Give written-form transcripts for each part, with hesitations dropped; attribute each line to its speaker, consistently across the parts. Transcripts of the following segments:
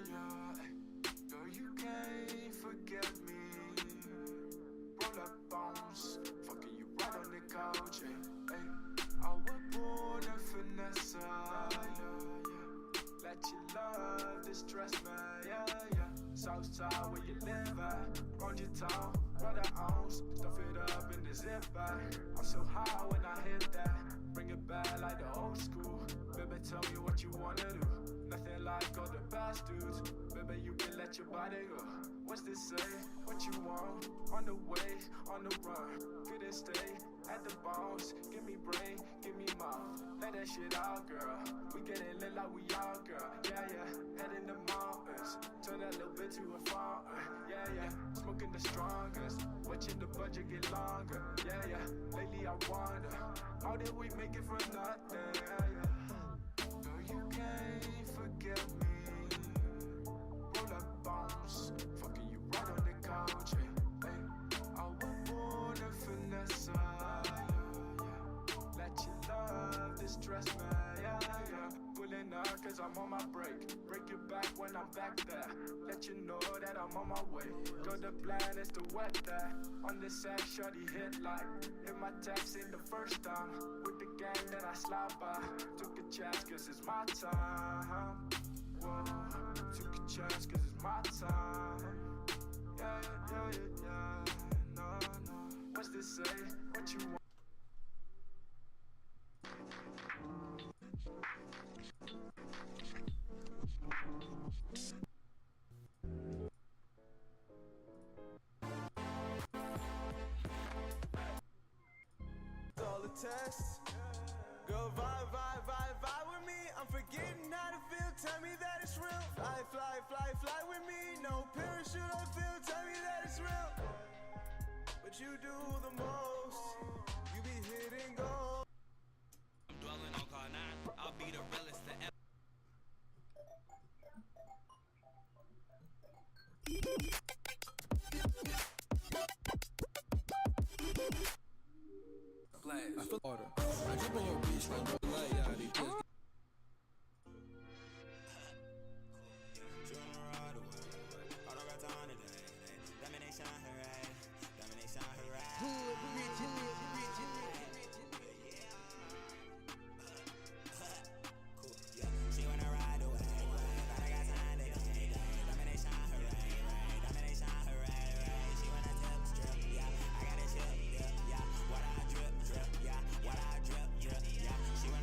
Speaker 1: Yeah, girl, you can't forget me. Roll up bones, fucking you right on the couch. Ay, I was born a finesse. Let you love the stress, man. Yeah. Southside where you live at. Round your town, run the ounce. Stuff it up in the zip bag. I'm so high when I hit that. Bring it back like the old school. Baby, tell me what you wanna do. Nothing like all the past dudes. Baby, you can let your body go. What's this say? What you want? On the way, on the run. Couldn't stay at the bones. Give me brain, give me mouth. Let that shit out, girl. We getting lit like we all, girl. Yeah. Head in the mountains. Turn that little bit to a fountain. Yeah. Smoking the strongest. Watching the budget get longer. Yeah. Lately I wonder, how did we make it for nothing? Yeah. Girl, you can't forget me. Roll up bones, fucking you right on the couch. Hey, I was born a finesse. Let you love the stress, man. Yeah. Pulling up cause I'm on my break. Break your back when I'm back there. Let you know that I'm on my way. Go the plan is to wet that. On the set, shorty hit like. Hit my text in the first time. With the gang that I slide by. Took a chance cause it's my time. Whoa, took a chance cause it's my time. Yeah. No. What's this say? What you want?
Speaker 2: All the tests. Go vibe with me. I'm forgetting how to feel. Tell me that it's real. Fly with me. No parachute I feel. Tell me that it's real. But you do the most. You be hitting gold.
Speaker 3: I'm dwelling on car 9. I'll be the realest to ever.
Speaker 4: I feel order. I jump on your bitch like no light out. They just
Speaker 5: She wanna ride away. I don't got time today. Domination her right. Domination her right. Cool, yeah. She wanna ride away. I don't got time today. Domination her right. Domination her right. She wanna tip strip, yeah. I got a chip, yeah. What I drip, yeah. What I drip, yeah. She wanna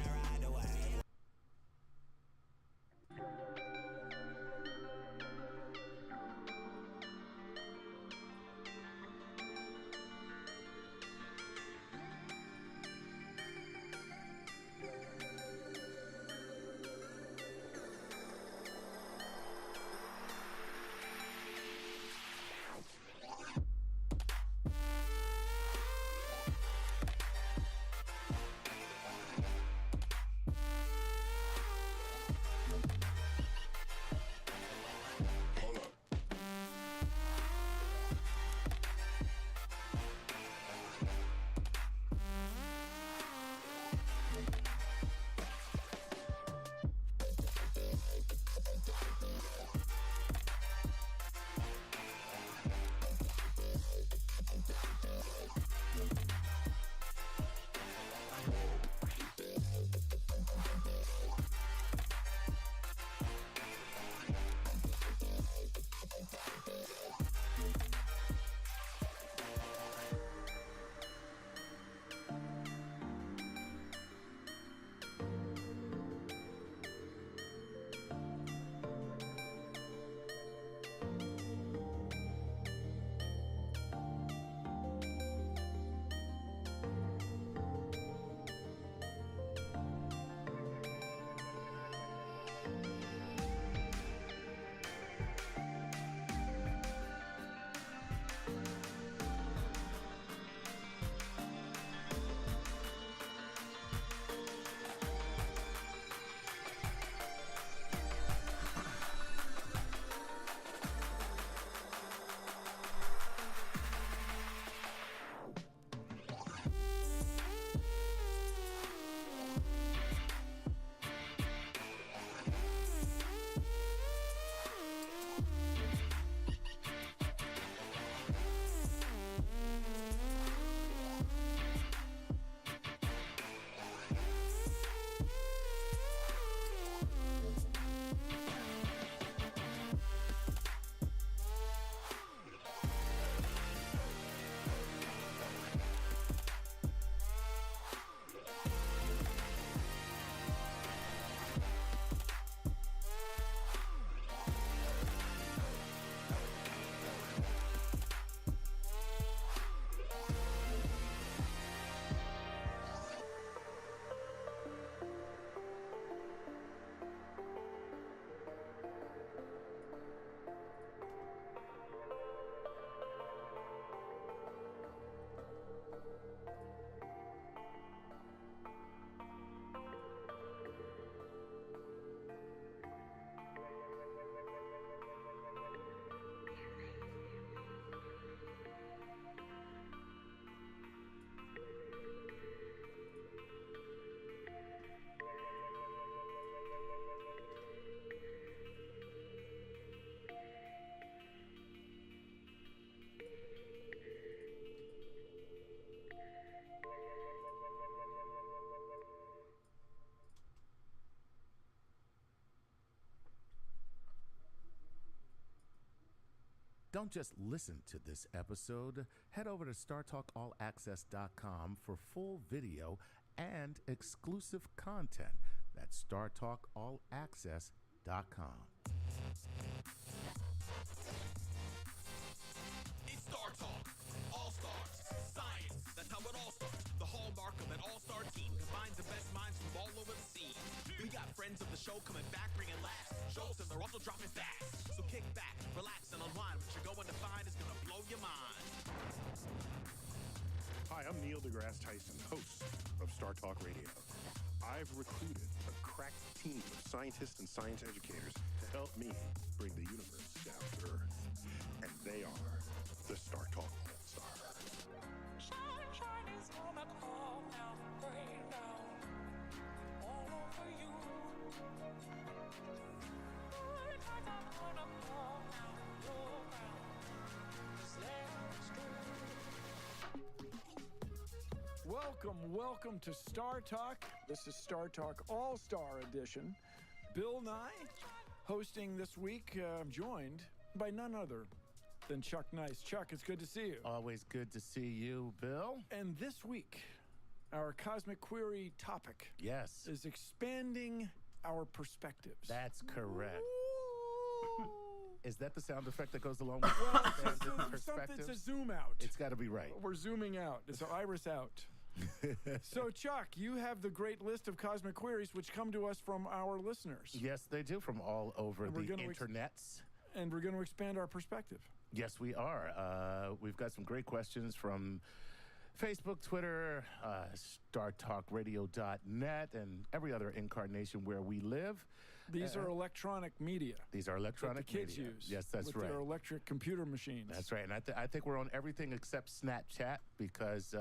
Speaker 6: Don't just listen to this episode. Head over to StarTalkAllAccess.com for full video and exclusive content. That's StarTalkAllAccess.com.
Speaker 3: It's Star Talk, All Stars, Science, that's how it all starts. The hallmark of an all-star team combines the best minds from all over the scene. We got friends of the show coming back, bringing laughs, shows, and they're also dropping fast. So kick back, relax, and unwind. What you're going to find is gonna blow your mind.
Speaker 7: Hi, I'm Neil deGrasse Tyson, host of Star Talk Radio. I've recruited a crack team of scientists and science educators to help me bring the universe down to Earth. And they are the Star Talk All-Stars.
Speaker 8: Sunshine is gonna come down, rain down, all over you. Good times are gonna come down, roll down, 'cause there's
Speaker 9: Welcome to Star Talk. This is Star Talk All-Star Edition. Bill Nye hosting this week. I'm joined by none other than Chuck Nice. Chuck, it's good to see you.
Speaker 6: Always good to see you, Bill.
Speaker 9: And this week, our Cosmic Query topic
Speaker 6: Yes,
Speaker 9: is expanding our perspectives.
Speaker 6: that's correct. Is that the sound effect that goes along with
Speaker 9: Well,
Speaker 6: expanded
Speaker 9: it's
Speaker 6: perspectives?
Speaker 9: a zoom out.
Speaker 6: It's got to be right.
Speaker 9: We're zooming out. It's an iris out. So, Chuck, you have the great list of cosmic queries which come to us from our listeners.
Speaker 6: Yes, they do, from all over
Speaker 9: And
Speaker 6: the
Speaker 9: we're gonna
Speaker 6: internets.
Speaker 9: And we're going to expand our perspective.
Speaker 6: Yes, we are. We've got some great questions from Facebook, Twitter, StarTalkRadio.net, and every other incarnation where we live.
Speaker 9: These are electronic media
Speaker 6: These are
Speaker 9: that
Speaker 6: electronic
Speaker 9: the kids
Speaker 6: media.
Speaker 9: use.
Speaker 6: Yes, that's
Speaker 9: with
Speaker 6: right.
Speaker 9: their electric computer machines.
Speaker 6: That's right. And I think we're on everything except Snapchat because,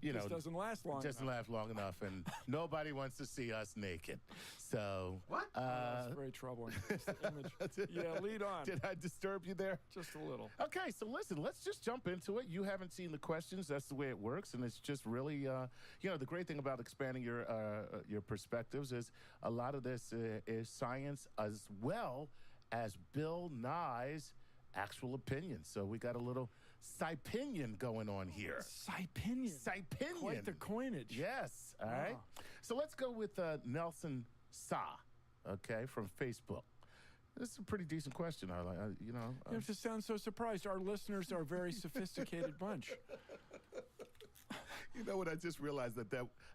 Speaker 6: you
Speaker 9: This
Speaker 6: know,
Speaker 9: doesn't last long
Speaker 6: it doesn't
Speaker 9: enough.
Speaker 6: last long enough, and nobody wants to see us naked. So, what?
Speaker 9: That's very troubling. It's the image. Yeah, lead on.
Speaker 6: Did I disturb you there?
Speaker 9: Just a little.
Speaker 6: Okay, so listen, let's just jump into it. You haven't seen the questions. That's the way it works, and it's just really, you know, the great thing about expanding your perspectives is a lot of this is science as well as Bill Nye's actual opinion. So we got a little Sci-pinion going on here.
Speaker 9: Sci-pinion.
Speaker 6: Sci-pinion.
Speaker 9: Quite the coinage.
Speaker 6: Yes. All right.
Speaker 9: Wow.
Speaker 6: So let's go with Nelson Sa, okay, from Facebook. This is a pretty decent question. I like, you know.
Speaker 9: You have to sound so surprised. Our listeners are a very sophisticated bunch.
Speaker 6: You know what? I just realized that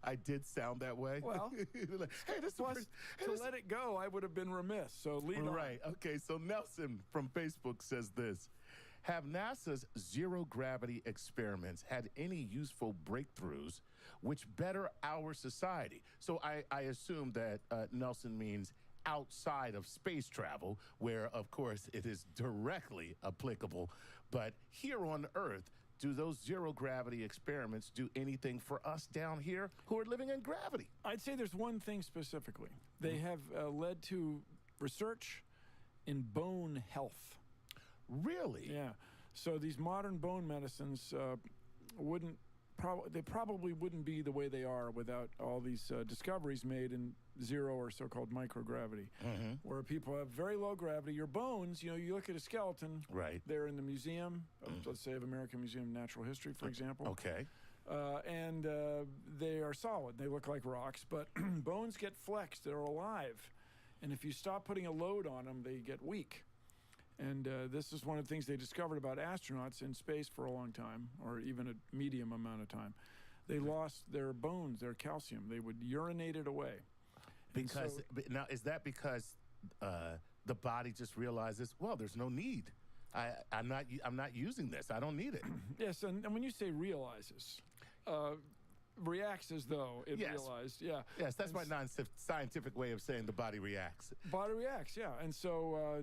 Speaker 6: I did sound that way.
Speaker 9: Well,
Speaker 6: like, hey, this
Speaker 9: plus,
Speaker 6: is
Speaker 9: to let it go, I would have been remiss. So lead on.
Speaker 6: right. Okay. So Nelson from Facebook says this: have NASA's zero gravity experiments had any useful breakthroughs which better our society? So I assume that Nelson means outside of space travel, where of course it is directly applicable. But here on Earth, do those zero gravity experiments do anything for us down here who are living in gravity?
Speaker 9: I'd say there's one thing specifically. They have led to research in bone health.
Speaker 6: Really?
Speaker 9: Yeah. So these modern bone medicines probably wouldn't be the way they are without all these discoveries made in zero or so-called microgravity, where people have very low gravity. Your bones, you know, you look at a skeleton,
Speaker 6: Right.
Speaker 9: they're in the museum, let's say of American Museum of Natural History, for example.
Speaker 6: Okay.
Speaker 9: And they are solid. They look like rocks, but bones get flexed. They're alive. And if you stop putting a load on them, they get weak. And this is one of the things they discovered about astronauts in space for a long time, or even a medium amount of time. They lost their bones, their calcium. They would urinate it away. And
Speaker 6: Because
Speaker 9: so-
Speaker 6: now, is that because the body just realizes, well, there's no need. I'm not using this. I don't need it.
Speaker 9: Yes, and when you say realizes, reacts as though it
Speaker 6: Yes.
Speaker 9: realized. Yeah.
Speaker 6: Yes, that's
Speaker 9: And
Speaker 6: my non-scientific way of saying the body reacts.
Speaker 9: Body reacts, yeah. And so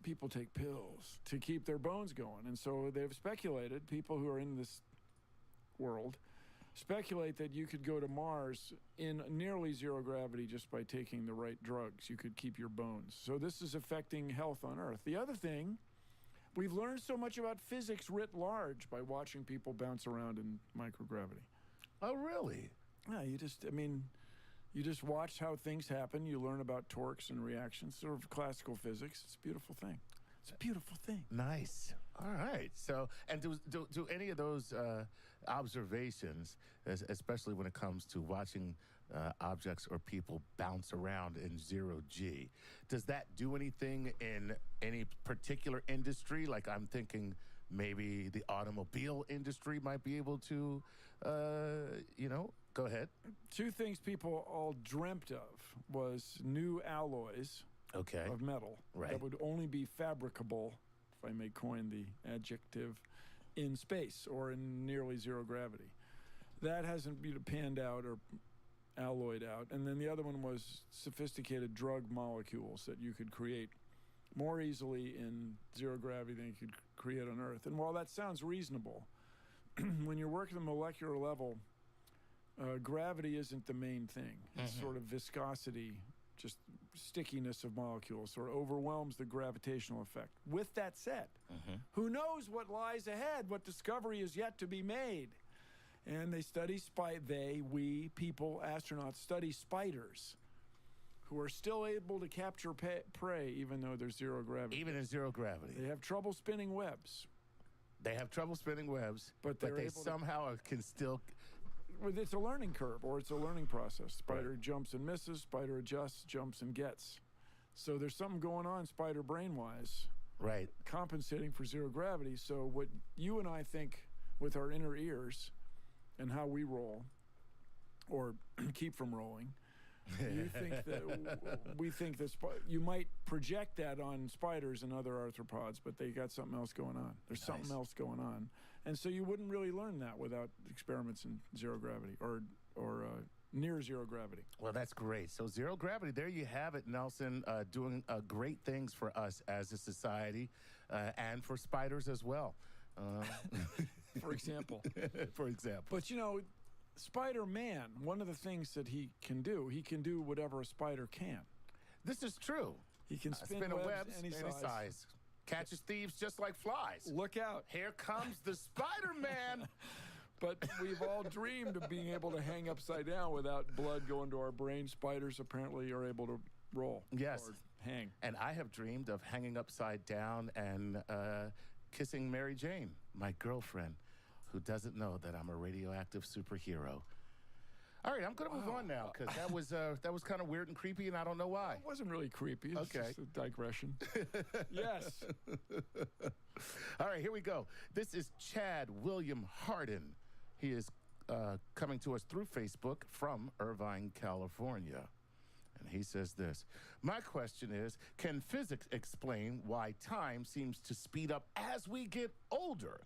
Speaker 9: people take pills to keep their bones going. And so they've speculated, people who are in this world speculate that you could go to Mars in nearly zero gravity just by taking the right drugs. You could keep your bones. So this is affecting health on Earth. The other thing, we've learned so much about physics writ large by watching people bounce around in microgravity.
Speaker 6: Oh, really?
Speaker 9: Yeah, you just watch how things happen. You learn about torques and reactions, sort of classical physics. It's a beautiful thing. It's a beautiful thing.
Speaker 6: Nice. All right. So, and do any of those observations, especially when it comes to watching objects or people bounce around in zero G, does that do anything in any particular industry? Like I'm thinking maybe the automobile industry might be able to, go ahead.
Speaker 9: Two things people all dreamt of was new alloys
Speaker 6: Okay.
Speaker 9: of metal
Speaker 6: Right.
Speaker 9: that would only be fabricable, if I may coin the adjective, in space or in nearly zero gravity. That hasn't been panned out or alloyed out. And then the other one was sophisticated drug molecules that you could create more easily in zero gravity than you could create on Earth. And while that sounds reasonable, when you're working at the molecular level, gravity isn't the main thing. It's sort of viscosity, just stickiness of molecules, sort of overwhelms the gravitational effect. With that said, who knows what lies ahead, what discovery is yet to be made? And they study we, people, astronauts, study spiders who are still able to capture prey even though there's zero gravity.
Speaker 6: Even in zero gravity.
Speaker 9: They have trouble spinning webs.
Speaker 6: They have trouble spinning webs,
Speaker 9: But
Speaker 6: they
Speaker 9: they're able to-
Speaker 6: somehow can still.
Speaker 9: Well, it's a learning curve, or it's a learning process. Spider jumps and misses, spider adjusts, jumps and gets. So there's something going on spider brain-wise,
Speaker 6: Right.
Speaker 9: compensating for zero gravity. So what you and I think with our inner ears and how we roll, or keep from rolling, you think that we think that you might project that on spiders and other arthropods, but they got something else going on. There's something else going on, and so you wouldn't really learn that without experiments in zero gravity or near zero gravity.
Speaker 6: Well, that's great. So zero gravity, there you have it, Nelson, doing great things for us as a society and for spiders as well.
Speaker 9: For example.
Speaker 6: For example.
Speaker 9: But you know, Spider-Man, one of the things that he can do whatever a spider can.
Speaker 6: This is true.
Speaker 9: He can spin
Speaker 6: a
Speaker 9: webs
Speaker 6: web
Speaker 9: any size.
Speaker 6: Catches thieves just like flies.
Speaker 9: Look out.
Speaker 6: Here comes the Spider-Man.
Speaker 9: But we've all dreamed of being able to hang upside down without blood going to our brain. Spiders apparently are able to roll.
Speaker 6: Yes.
Speaker 9: Or hang.
Speaker 6: And I have dreamed of hanging upside down and kissing Mary Jane, my girlfriend, who doesn't know that I'm a radioactive superhero. All right, I'm going to move on now because that was kind of weird and creepy, and I don't know why.
Speaker 9: It wasn't really creepy. It's
Speaker 6: Okay.
Speaker 9: just a digression. Yes.
Speaker 6: All right, here we go. This is Chad William Harden. He is coming to us through Facebook from Irvine, California. And he says this: my question is, can physics explain why time seems to speed up as we get older?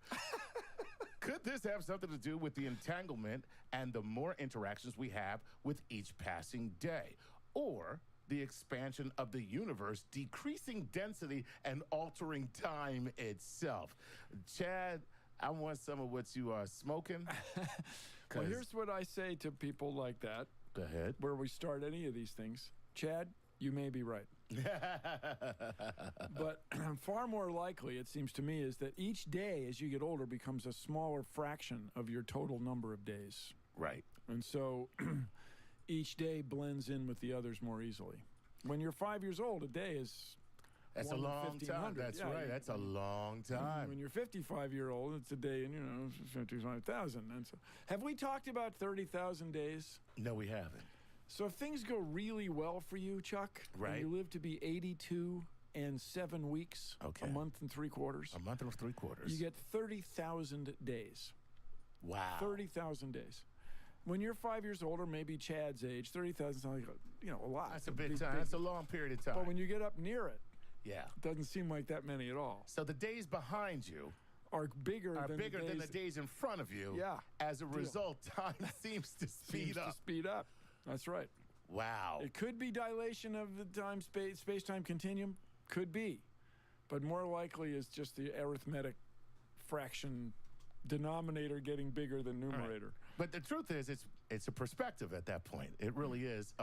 Speaker 6: Could this have something to do with the entanglement and the more interactions we have with each passing day? Or the expansion of the universe, decreasing density and altering time itself? Chad, I want some of what you are smoking.
Speaker 9: Well, here's what I say to people like that.
Speaker 6: Go ahead.
Speaker 9: Where we start any of these things. Chad, you may be right. But far more likely, it seems to me, is that each day as you get older becomes a smaller fraction of your total number of days.
Speaker 6: Right.
Speaker 9: And so each day blends in with the others more easily. When you're 5 years old, a day is
Speaker 6: That's a
Speaker 9: 1 in
Speaker 6: long time.
Speaker 9: 1,500.
Speaker 6: That's
Speaker 9: Yeah,
Speaker 6: right. That's a long time.
Speaker 9: When you're 55-year-old, it's a day in, 55,000. And so, have we talked about 30,000 days?
Speaker 6: No, we haven't.
Speaker 9: So if things go really well for you, Chuck,
Speaker 6: Right.
Speaker 9: and you live to be 82 and 7 weeks,
Speaker 6: Okay.
Speaker 9: a month and 3/4,
Speaker 6: A month and 3/4.
Speaker 9: you get 30,000 days.
Speaker 6: Wow.
Speaker 9: 30,000 days. When you're 5 years old, or maybe Chad's age, 30,000 sounds like a lot.
Speaker 6: That's a big time. That's a long period of time.
Speaker 9: But when you get up near it,
Speaker 6: yeah.
Speaker 9: it doesn't seem like that many at all.
Speaker 6: So the days behind you
Speaker 9: Are bigger
Speaker 6: are
Speaker 9: than
Speaker 6: bigger
Speaker 9: the
Speaker 6: than
Speaker 9: days
Speaker 6: the days in front of you.
Speaker 9: Yeah.
Speaker 6: As a
Speaker 9: Deal.
Speaker 6: result, time seems to speed
Speaker 9: seems
Speaker 6: up.
Speaker 9: to speed up. That's right.
Speaker 6: Wow.
Speaker 9: It could be dilation of the space-time continuum. Could be. But more likely is just the arithmetic fraction denominator getting bigger than numerator.
Speaker 6: But the truth is, it's a perspective at that point. It really is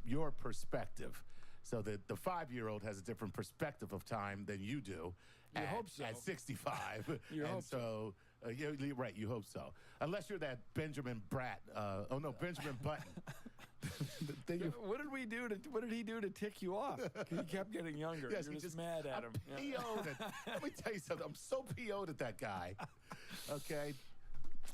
Speaker 6: your perspective. So that the 5-year-old has a different perspective of time than you do.
Speaker 9: You hope so.
Speaker 6: At 65.
Speaker 9: You
Speaker 6: and
Speaker 9: hope
Speaker 6: so. You're right, you hope so. Unless you're that Benjamin Bratt. Benjamin Button.
Speaker 9: What did we do to? What did he do to tick you off? He kept getting younger.
Speaker 6: Yes,
Speaker 9: You're
Speaker 6: he
Speaker 9: just mad at him.
Speaker 6: I'm
Speaker 9: Yeah.
Speaker 6: PO'd let me tell you something. I'm so PO'd at that guy. Okay.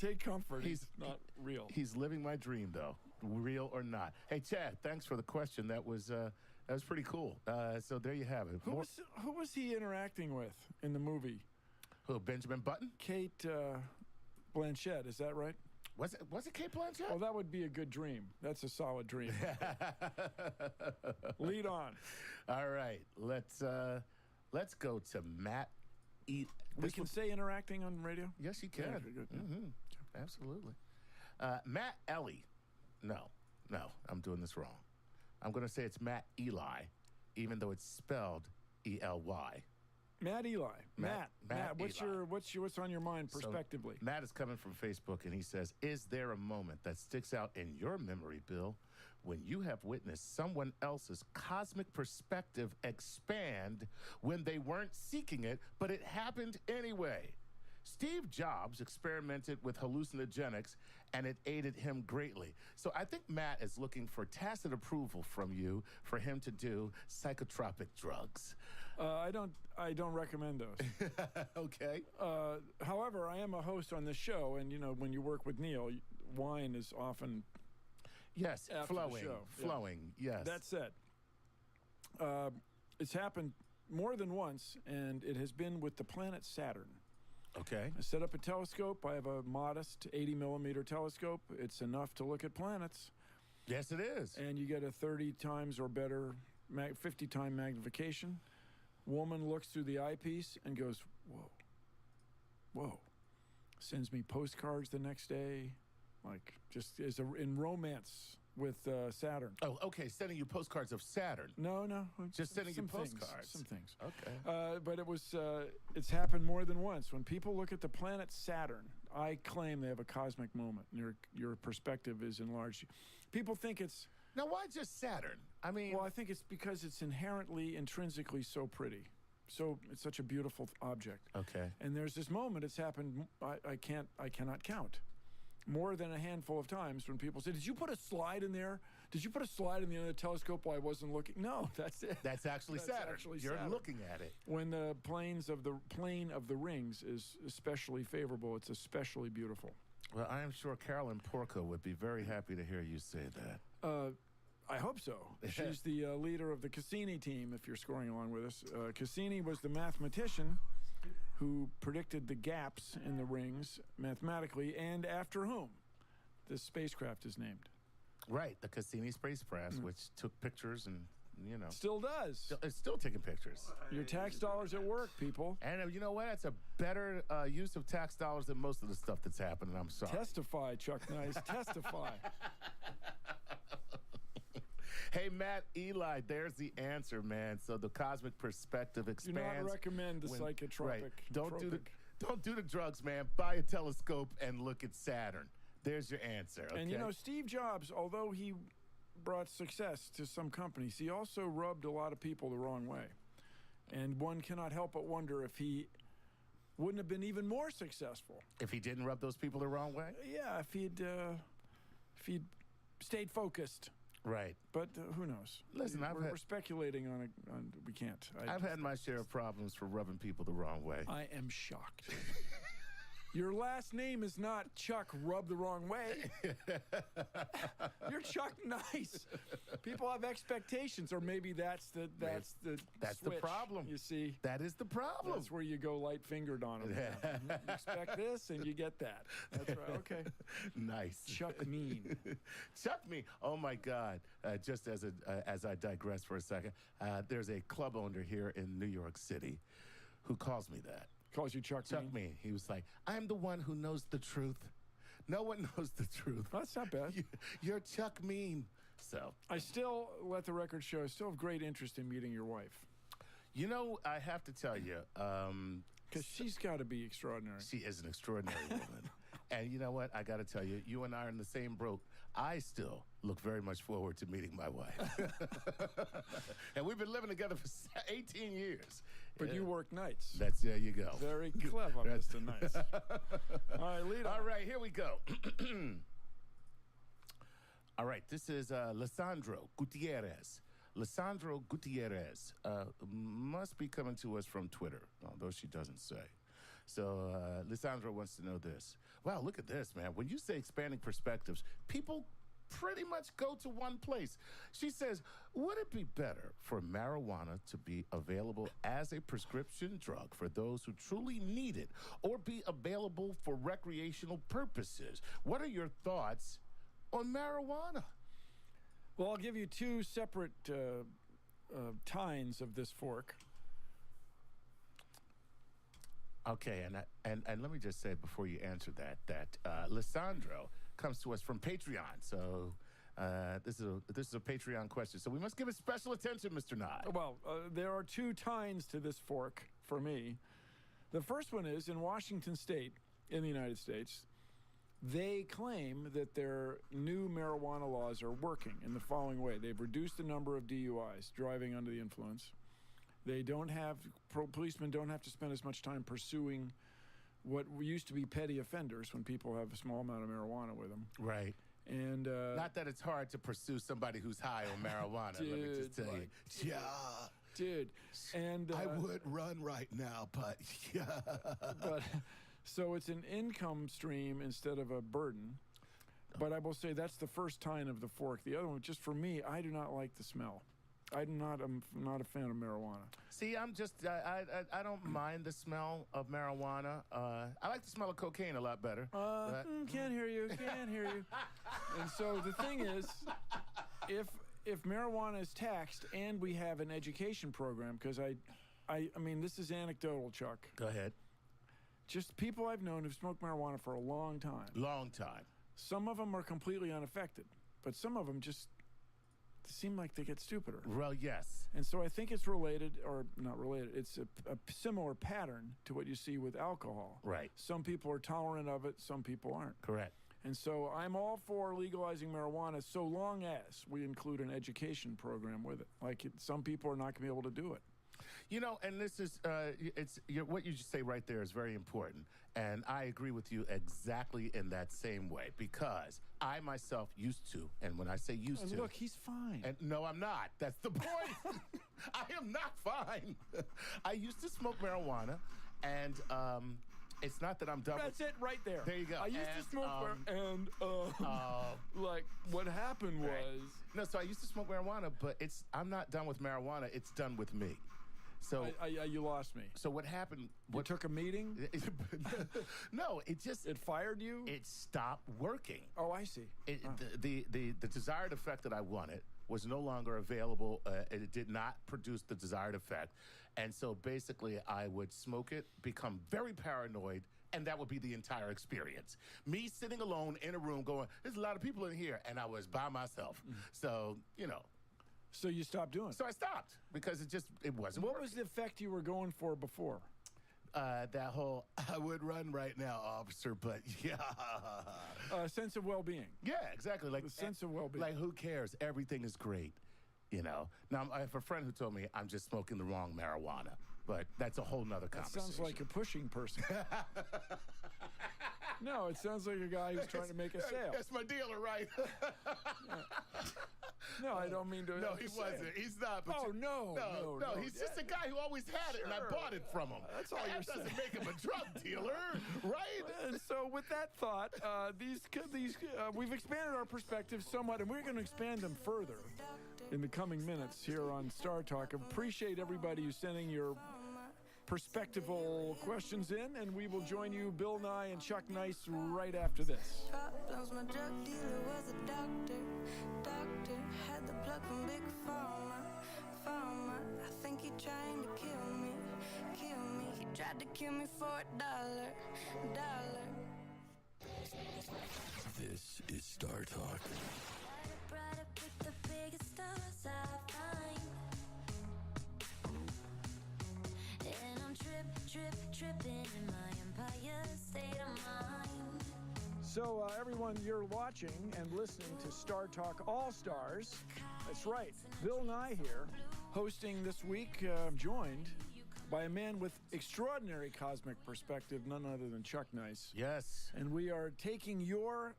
Speaker 9: Take comfort. He's not real.
Speaker 6: He's living my dream, though, real or not. Hey, Chad, thanks for the question. That was pretty cool. So there you have it.
Speaker 9: Who was he interacting with in the movie?
Speaker 6: Who? Benjamin Button?
Speaker 9: Kate Blanchett. Is that right?
Speaker 6: Was it Kate Blanchett?
Speaker 9: Well, that would be a good dream. That's a solid dream. Lead on.
Speaker 6: All right, let's go to Matt.
Speaker 9: We can say interacting on radio?
Speaker 6: Yes, you can.
Speaker 9: Yeah, good.
Speaker 6: Absolutely. Matt Ellie. No, I'm doing this wrong. I'm going to say it's Matt Eli, even though it's spelled E-L-Y.
Speaker 9: Matt Eli. Matt, what's
Speaker 6: Eli.
Speaker 9: what's on your mind prospectively?
Speaker 6: So Matt is coming from Facebook, and he says, is there a moment that sticks out in your memory, Bill, when you have witnessed someone else's cosmic perspective expand when they weren't seeking it, but it happened anyway? Steve Jobs experimented with hallucinogenics, and it aided him greatly. So I think Matt is looking for tacit approval from you for him to do psychotropic drugs.
Speaker 9: I don't recommend those.
Speaker 6: Okay.
Speaker 9: However, I am a host on this show, and when you work with Neil, wine is often
Speaker 6: yes,
Speaker 9: after
Speaker 6: flowing,
Speaker 9: the show.
Speaker 6: flowing.
Speaker 9: Yeah.
Speaker 6: Yes.
Speaker 9: That said, it's happened more than once, and it has been with the planet Saturn.
Speaker 6: Okay.
Speaker 9: I set up a telescope. I have a modest 80-millimeter telescope. It's enough to look at planets.
Speaker 6: Yes, it is.
Speaker 9: And you get a 30 times or better, 50-time magnification. Woman looks through the eyepiece and goes, whoa. Sends me postcards the next day, like just in romance with Saturn.
Speaker 6: Oh, okay. Sending you postcards of Saturn.
Speaker 9: No.
Speaker 6: Just sending you
Speaker 9: some things,
Speaker 6: postcards.
Speaker 9: Some things.
Speaker 6: Okay.
Speaker 9: But it's happened more than once. When people look at the planet Saturn, I claim they have a cosmic moment. Your perspective is enlarged. People think it's...
Speaker 6: Now, why just Saturn? I mean...
Speaker 9: Well, I think it's because it's intrinsically so pretty. So it's such a beautiful object.
Speaker 6: Okay.
Speaker 9: And there's this moment, it's happened, I cannot count. More than a handful of times when people say, did you put a slide in there? Did you put a slide in the other telescope while I wasn't looking? No, that's it.
Speaker 6: That's actually Saturn. You're
Speaker 9: Saturn.
Speaker 6: looking at it.
Speaker 9: When the plane of the rings is especially favorable, it's especially beautiful.
Speaker 6: Well, I am sure Carolyn Porco would be very happy to hear you say that.
Speaker 9: I hope so. She's the leader of the Cassini team, if you're scoring along with us. Cassini was the mathematician who predicted the gaps in the rings mathematically, and after whom the spacecraft is named.
Speaker 6: Right, the Cassini spacecraft, which took pictures and,
Speaker 9: Still does.
Speaker 6: It's still taking pictures.
Speaker 9: Your tax dollars at work, people.
Speaker 6: And you know what? That's a better use of tax dollars than most of the stuff that's happening. I'm sorry.
Speaker 9: Testify, Chuck Nice. Testify.
Speaker 6: Hey, Matt Eli, there's the answer, man. So the cosmic perspective expands.
Speaker 9: Do not recommend the psychotropic.
Speaker 6: Right. Don't do the drugs, man. Buy a telescope and look at Saturn. There's your answer. Okay?
Speaker 9: And Steve Jobs, although he brought success to some companies, he also rubbed a lot of people the wrong way. And one cannot help but wonder if he wouldn't have been even more successful.
Speaker 6: If he didn't rub those people the wrong way?
Speaker 9: Yeah, if he'd stayed focused.
Speaker 6: Right.
Speaker 9: But who knows?
Speaker 6: Listen,
Speaker 9: we're speculating on we can't.
Speaker 6: I've had my share of problems for rubbing people the wrong way.
Speaker 9: I am shocked. Your last name is not Chuck Rub the Wrong Way. You're Chuck Nice. People have expectations, or maybe that's the switch,
Speaker 6: problem.
Speaker 9: You see,
Speaker 6: that is the problem.
Speaker 9: That's where you go light fingered on them. You expect this, and you get that. That's right. Okay.
Speaker 6: Nice.
Speaker 9: Chuck Mean.
Speaker 6: Chuck Mean. Oh my God. Just as I digress for a second, there's a club owner here in New York City who calls me that.
Speaker 9: Calls you Chuck Mean?
Speaker 6: He was like, I'm the one who knows the truth. No one knows the truth.
Speaker 9: That's not bad.
Speaker 6: You're Chuck Mean. So
Speaker 9: I still, let the record show, I still have great interest in meeting your wife.
Speaker 6: I have to tell you.
Speaker 9: Because she's got to be extraordinary.
Speaker 6: She is an extraordinary woman. And you know what? I got to tell you, you and I are in the same boat. I still look very much forward to meeting my wife. And we've been living together for 18 years.
Speaker 9: But you work nights.
Speaker 6: There you go.
Speaker 9: Very clever, Mr. Nice. All right, lead on.
Speaker 6: All right, here we go. All right, this is Lissandro Gutierrez. Lissandro Gutierrez must be coming to us from Twitter, although she doesn't say. So Lissandro wants to know this. Wow, look at this, man. When you say expanding perspectives, people pretty much go to one place. She says, would it be better for marijuana to be available as a prescription drug for those who truly need it, or be available for recreational purposes? What are your thoughts on marijuana?
Speaker 9: Well, I'll give you two separate tines of this fork.
Speaker 6: Okay, and let me just say before you answer that Lissandro comes to us from Patreon. So this is a Patreon question. So we must give it special attention, Mr. Nye.
Speaker 9: Well, there are two tines to this fork for me. The first one is in Washington State, in the United States. They claim that their new marijuana laws are working in the following way. They've reduced the number of DUIs, driving under the influence. They don't have, policemen don't have to spend as much time pursuing what used to be petty offenders when people have a small amount of marijuana with them.
Speaker 6: Right.
Speaker 9: And
Speaker 6: not that it's hard to pursue somebody who's high on marijuana,
Speaker 9: dude,
Speaker 6: let me just tell you. Yeah.
Speaker 9: Dude, and
Speaker 6: I would run right now, but yeah.
Speaker 9: But so it's an income stream instead of a burden. But I will say that's the first tine of the fork. The other one, just for me, I do not like the smell. I'm not a fan of marijuana.
Speaker 6: See, I'm just, I don't mind the smell of marijuana. I like the smell of cocaine a lot better.
Speaker 9: Can't hear you, can't hear you. And so the thing is, if marijuana is taxed and we have an education program, because I mean, this is anecdotal, Chuck.
Speaker 6: Go ahead.
Speaker 9: Just people I've known who've smoked marijuana for a long time.
Speaker 6: Long time.
Speaker 9: Some of them are completely unaffected, but some of them just seem like they get stupider.
Speaker 6: Well, yes.
Speaker 9: And so I think it's related, or not related, it's a similar pattern to what you see with alcohol.
Speaker 6: Right.
Speaker 9: Some people are tolerant of it, some people aren't.
Speaker 6: Correct.
Speaker 9: And so I'm all for legalizing marijuana so long as we include an education program with it. Like some people are not going to be able to do it.
Speaker 6: You know, and this is, what you just say right there is very important. And I agree with you exactly in that same way, because I myself used to, and when I say used to.
Speaker 9: Look, he's fine.
Speaker 6: And no, I'm not. That's the point. I am not fine. I used to smoke marijuana, and it's not that I'm done.
Speaker 9: That's it right there.
Speaker 6: There you go.
Speaker 9: I used to smoke and like what happened was.
Speaker 6: Right. No, so I used to smoke marijuana, but I'm not done with marijuana. It's done with me. So
Speaker 9: you lost me.
Speaker 6: So what happened?
Speaker 9: You took a meeting?
Speaker 6: No, it
Speaker 9: fired you?
Speaker 6: It stopped working.
Speaker 9: Oh, I see.
Speaker 6: The desired effect that I wanted was no longer available. It did not produce the desired effect. And so basically I would smoke it, become very paranoid, and that would be the entire experience. Me sitting alone in a room going, there's a lot of people in here, and I was by myself. So, you know.
Speaker 9: So you stopped doing it?
Speaker 6: So I stopped because it wasn't
Speaker 9: What
Speaker 6: working.
Speaker 9: was the effect you were going for before?
Speaker 6: That whole, I would run right now, officer, but yeah.
Speaker 9: Sense of well-being.
Speaker 6: Yeah, exactly. Like
Speaker 9: the sense of well-being.
Speaker 6: Like, who cares? Everything is great, you know? Now, I have a friend who told me I'm just smoking the wrong marijuana, but that's a whole nother conversation.
Speaker 9: Sounds like a pushing person. No, it sounds like a guy who's trying to make a sale.
Speaker 6: That's my dealer, right?
Speaker 9: No, I don't mean to.
Speaker 6: No, he wasn't. He's not. But
Speaker 9: No.
Speaker 6: He's just a guy who always had it, and I bought it from him.
Speaker 9: That's all you're saying.
Speaker 6: That doesn't make him a drug dealer, right?
Speaker 9: And so, with that thought, we've expanded our perspectives somewhat, and we're going to expand them further in the coming minutes here on Star Talk. Appreciate everybody who's sending your perspectival questions in, and we will join you, Bill Nye and Chuck Nice, right after this.
Speaker 10: Problems, my drug dealer was a doctor. Doctor had the plug from Big Pharma. I think he trying to kill me. He tried to kill me for $1.
Speaker 11: This is Star Talk.
Speaker 10: Brighter, pick the biggest stars I find. And I'm tripping in my Empire State of Mind.
Speaker 9: So, everyone, you're watching and listening to Star Talk All-Stars. That's right. Bill Nye here, hosting this week, joined by a man with extraordinary cosmic perspective, none other than Chuck Nice.
Speaker 6: Yes.
Speaker 9: And we are taking your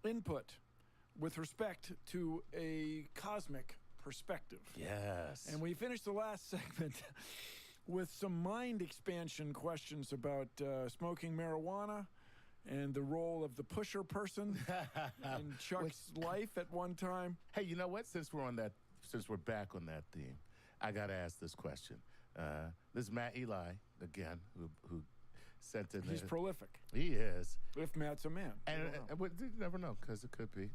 Speaker 9: input with respect to a cosmic perspective.
Speaker 6: Yes.
Speaker 9: And we finished the last segment with some mind expansion questions about smoking marijuana and the role of the pusher person in Chuck's life at one time.
Speaker 6: Hey, you know what? Since we're back on that theme, I got to ask this question. This is Matt Eli again, who sent in.
Speaker 9: He's prolific.
Speaker 6: He is.
Speaker 9: If Matt's a man,
Speaker 6: and you never know, because it could be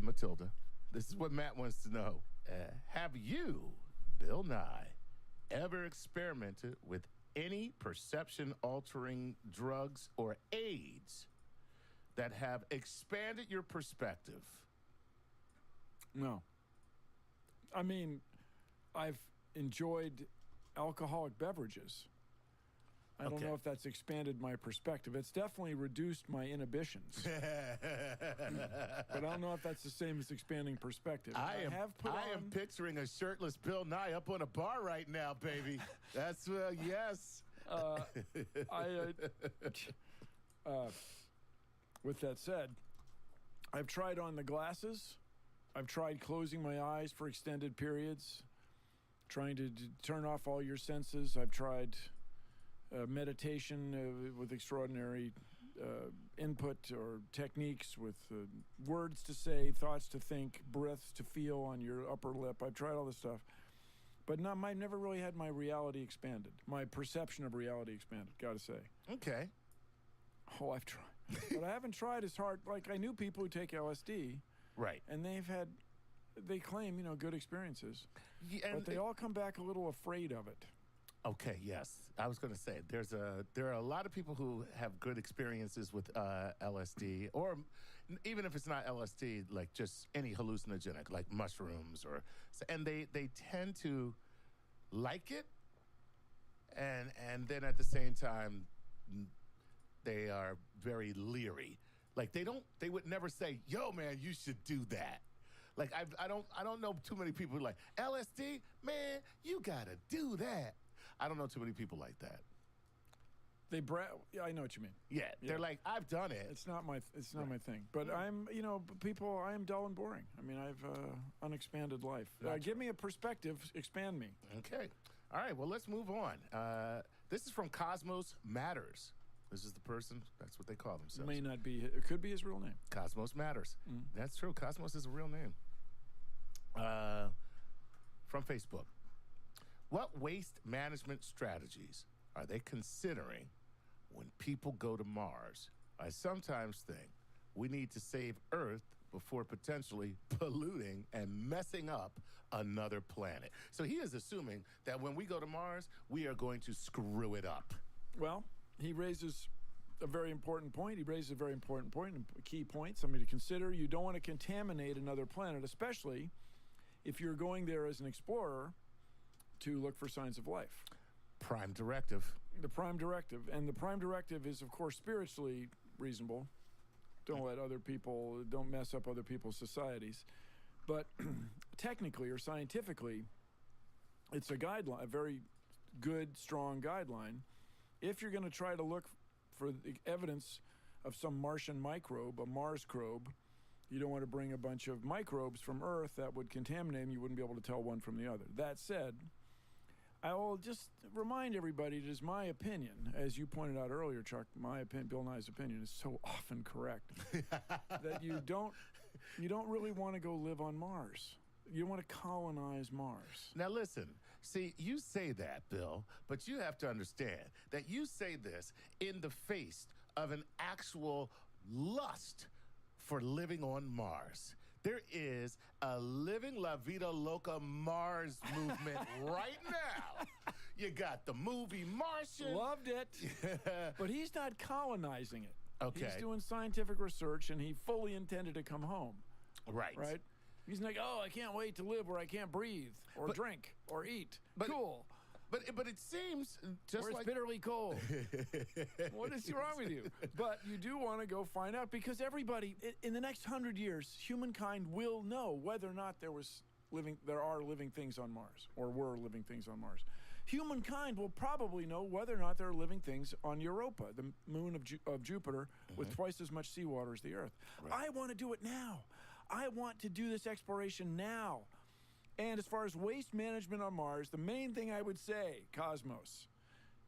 Speaker 6: Matilda. This is what Matt wants to know. Have you, Bill Nye, ever experimented with any perception-altering drugs or aids that have expanded your perspective?
Speaker 9: No. I mean, I've enjoyed alcoholic beverages. I don't know if that's expanded my perspective. It's definitely reduced my inhibitions. But I don't know if that's the same as expanding perspective.
Speaker 6: I am picturing a shirtless Bill Nye up on a bar right now, baby. That's, yes.
Speaker 9: With that said, I've tried on the glasses. I've tried closing my eyes for extended periods, trying to turn off all your senses. I've tried meditation with extraordinary input or techniques with words to say, thoughts to think, breaths to feel on your upper lip. I've tried all this stuff. But I've never really had my reality expanded, my perception of reality expanded, got to say.
Speaker 6: Okay.
Speaker 9: Oh, I've tried. But I haven't tried as hard. Like, I knew people who take LSD.
Speaker 6: Right.
Speaker 9: And they claim, good experiences.
Speaker 6: Yeah,
Speaker 9: but they all come back a little afraid of it.
Speaker 6: Okay, yes. I was going to say, there are a lot of people who have good experiences with LSD, or even if it's not LSD, like just any hallucinogenic, like mushrooms, and they tend to like it, and then at the same time, they are very leery. Like they would never say, "Yo, man, you should do that." Like I don't know too many people who are like LSD, man, you gotta do that. I don't know too many people like that.
Speaker 9: Yeah, I know what you mean.
Speaker 6: Yeah, they're like, I've done it.
Speaker 9: It's not my thing. But I'm, I am dull and boring. I mean, I've unexpanded life. Give me a perspective, expand me.
Speaker 6: Okay. All right. Well, let's move on. This is from Cosmos Matters. This is the person. That's what they call themselves.
Speaker 9: May not be. It could be his real name.
Speaker 6: Cosmos Matters. That's true. Cosmos is a real name. From Facebook. What waste management strategies are they considering when people go to Mars? I sometimes think we need to save Earth before potentially polluting and messing up another planet. So he is assuming that when we go to Mars, we are going to screw it up.
Speaker 9: Well, he raises a very important point. He raises a very important point, and a key point, something to consider. You don't want to contaminate another planet, especially if you're going there as an explorer to look for signs of life.
Speaker 6: Prime directive.
Speaker 9: The prime directive. And the prime directive is, of course, spiritually reasonable. Don't mess up other people's societies. But technically or scientifically, it's a guideline, a very good, strong guideline. If you're going to try to look for the evidence of some Martian microbe, a Marscrobe, you don't want to bring a bunch of microbes from Earth that would contaminate them. You wouldn't be able to tell one from the other. That said, I will just remind everybody it is my opinion, as you pointed out earlier, Chuck, Bill Nye's opinion is so often correct, that you don't really want to go live on Mars. You want to colonize Mars.
Speaker 6: Now listen, see, you say that, Bill, but you have to understand that you say this in the face of an actual lust for living on Mars. There is a living La Vida Loca Mars movement right now. You got the movie Martian.
Speaker 9: Loved it. But he's not colonizing it.
Speaker 6: Okay.
Speaker 9: He's doing scientific research, and he fully intended to come home.
Speaker 6: Right.
Speaker 9: Right? He's like, I can't wait to live where I can't breathe or drink or eat. Cool.
Speaker 6: But it seems just
Speaker 9: where it's
Speaker 6: like
Speaker 9: bitterly cold. What is wrong with you? But you do want to go find out, because everybody in the next 100 years, humankind will know whether or not there are living things on Mars, or were living things on Mars. Humankind will probably know whether or not there are living things on Europa, the moon of Jupiter, with twice as much seawater as the Earth. Right. I want to do it now. I want to do this exploration now. And as far as waste management on Mars, the main thing I would say, Cosmos,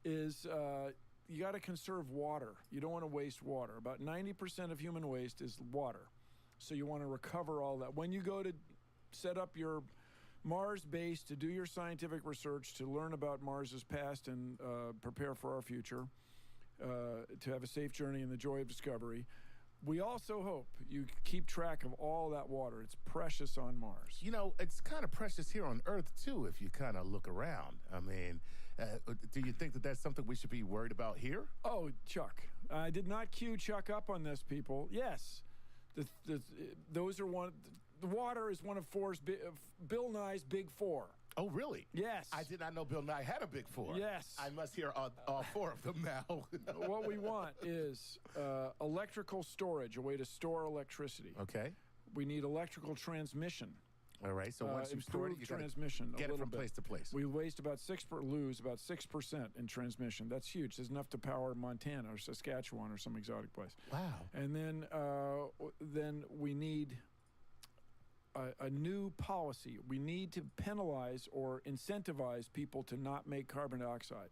Speaker 9: is you got to conserve water. You don't want to waste water. About 90% of human waste is water. So you want to recover all that. When you go to set up your Mars base to do your scientific research, to learn about Mars's past and prepare for our future, to have a safe journey and the joy of discovery, we also hope you keep track of all that water. It's precious on Mars.
Speaker 6: You know, it's kind of precious here on Earth, too, if you kind of look around. I mean, do you think that that's something we should be worried about here?
Speaker 9: Oh, Chuck. I did not cue Chuck up on this, people. Yes. Those are the water is one of Bill Nye's big four.
Speaker 6: Oh, really?
Speaker 9: Yes.
Speaker 6: I did not know Bill Nye had a big four.
Speaker 9: Yes.
Speaker 6: I must hear all four of them now.
Speaker 9: What we want is electrical storage, a way to store electricity.
Speaker 6: Okay.
Speaker 9: We need electrical transmission.
Speaker 6: All right. So once you store it, you
Speaker 9: transmission
Speaker 6: get it from place to place.
Speaker 9: We lose about 6% in transmission. That's huge. It's enough to power Montana or Saskatchewan or some exotic place.
Speaker 6: Wow.
Speaker 9: And then we need a new policy. We need to penalize or incentivize people to not make carbon dioxide.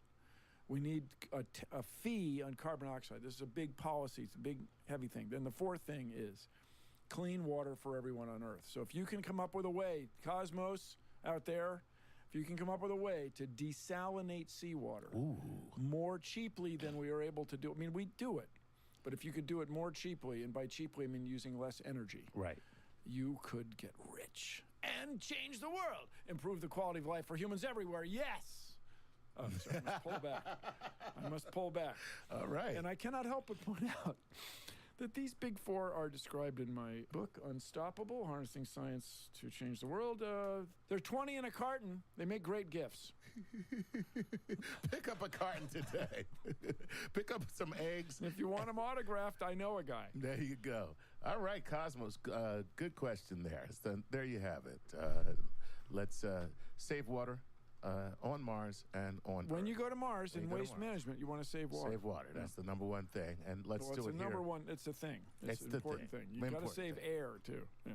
Speaker 9: We need a fee on carbon dioxide. This is a big policy. It's a big, heavy thing. Then the fourth thing is clean water for everyone on Earth. So if you can come up with a way, Cosmos out there, if you can come up with a way to desalinate seawater more cheaply than we are able to do, I mean, we do it, but if you could do it more cheaply, and by cheaply I mean using less energy.
Speaker 6: Right.
Speaker 9: You could get rich and change the world. Improve the quality of life for humans everywhere. Yes. Oh, sorry, I must pull back. I must pull back.
Speaker 6: All right.
Speaker 9: And I cannot help but point out that these big four are described in my book, Unstoppable, Harnessing Science to Change the World. They're 20 in a carton. They make great gifts.
Speaker 6: Pick up a carton today. Pick up some eggs.
Speaker 9: If you want them autographed, I know a guy.
Speaker 6: There you go. All right, Cosmos, good question there. So there you have it. Let's save water on Mars and on
Speaker 9: When
Speaker 6: Earth.
Speaker 9: you go to Mars in waste management, you want to save water.
Speaker 6: Save water. That's the number one thing. And let's do it here.
Speaker 9: Number one. It's a thing. It's an important thing. You got to save air too. Yeah.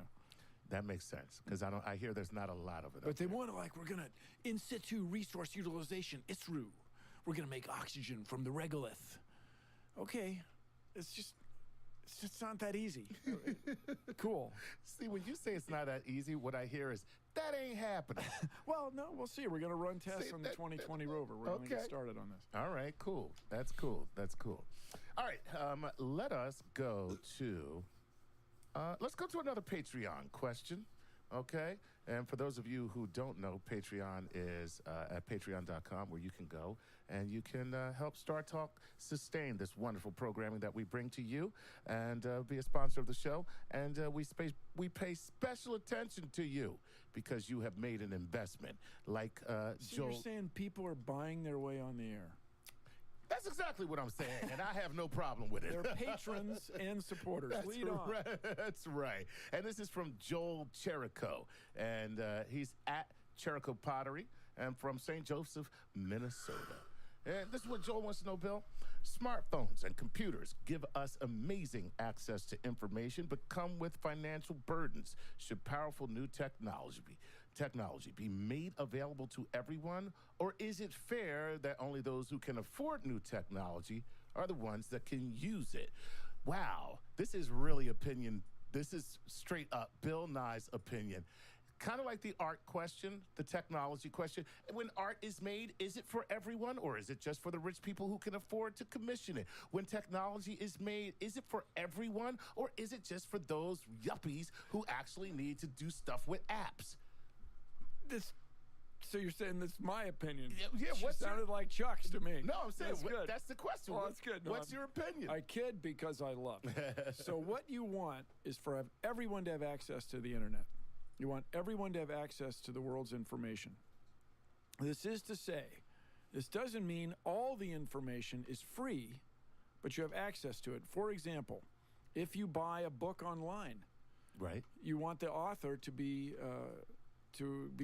Speaker 6: That makes sense because I hear there's not a lot of it.
Speaker 9: But they want to we're gonna in situ resource utilization. ISRU. We're gonna make oxygen from the regolith. Okay, it's just not that easy. Cool.
Speaker 6: See, when you say it's not that easy, what I hear is that ain't happening.
Speaker 9: Well, no, we'll see. We're gonna run tests on the 2020 rover. We're gonna get started on this.
Speaker 6: All right, cool. That's cool. All right, let us go to. Let's go to another Patreon question, okay? And for those of you who don't know, Patreon is at patreon.com where you can go and you can help Star Talk sustain this wonderful programming that we bring to you and be a sponsor of the show. And we pay special attention to you because you have made an investment. Like
Speaker 9: So
Speaker 6: Joel.
Speaker 9: you're saying people are buying their way on the air?
Speaker 6: That's exactly what I'm saying, and I have no problem with it.
Speaker 9: They're patrons and supporters. Lead on.
Speaker 6: That's right. And this is from Joel Cherico, and he's at Cherico Pottery, and from St. Joseph, Minnesota. And this is what Joel wants to know, Bill. Smartphones and computers give us amazing access to information, but come with financial burdens. Should powerful new technology be made available to everyone, or is it fair that only those who can afford new technology are the ones that can use it? Wow, this is really opinion. This is straight up Bill Nye's opinion. Kind of like the art question, the technology question. When art is made, is it for everyone, or is it just for the rich people who can afford to commission it? When technology is made, is it for everyone, or is it just for those yuppies who actually need to do stuff with apps?
Speaker 9: So you're saying this is my opinion?
Speaker 6: Yeah.
Speaker 9: What sounded like Chuck's to me?
Speaker 6: No, I'm saying
Speaker 9: that's good.
Speaker 6: That's the question.
Speaker 9: Well, that's good. No,
Speaker 6: What's your opinion?
Speaker 9: I kid because I love it. So what you want is for everyone to have access to the internet. You want everyone to have access to the world's information. This is to say, this doesn't mean all the information is free, but you have access to it. For example, if you buy a book online,
Speaker 6: right,
Speaker 9: you want the author to be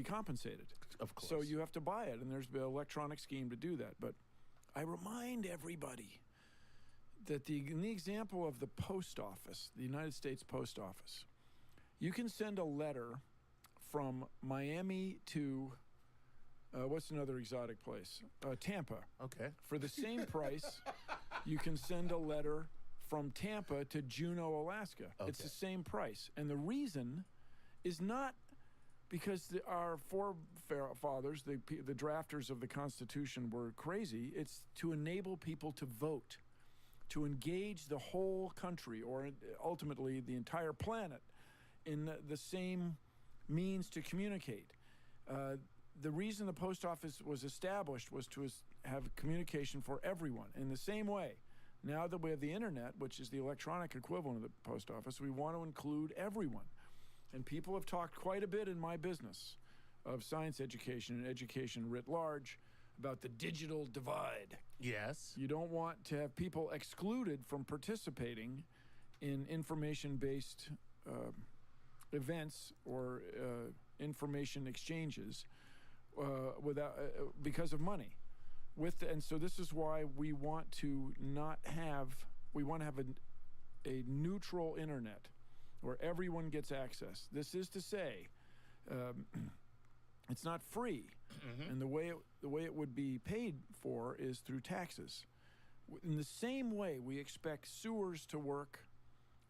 Speaker 9: compensated.
Speaker 6: Of course.
Speaker 9: So you have to buy it, and there's an electronic scheme to do that. But I remind everybody that in the example of the post office, the United States Post Office, You can send a letter from Miami to what's another exotic place? Tampa.
Speaker 6: Okay.
Speaker 9: For the same price, you can send a letter from Tampa to Juneau, Alaska. It's
Speaker 6: Okay.
Speaker 9: the same price. And the reason is not because our forefathers, the drafters of the Constitution, were crazy. It's to enable people to vote, to engage the whole country, or ultimately the entire planet, in the same means to communicate. The reason the post office was established was to have communication for everyone. In the same way, now that we have the internet, which is the electronic equivalent of the post office, we want to include everyone. And people have talked quite a bit in my business of science education and education writ large about the digital divide.
Speaker 6: Yes.
Speaker 9: You don't want to have people excluded from participating in information-based events or information exchanges without because of money. And so this is why we want to have a neutral internet where everyone gets access. This is to say, it's not free, and the way it would be paid for is through taxes. In the same way, we expect sewers to work,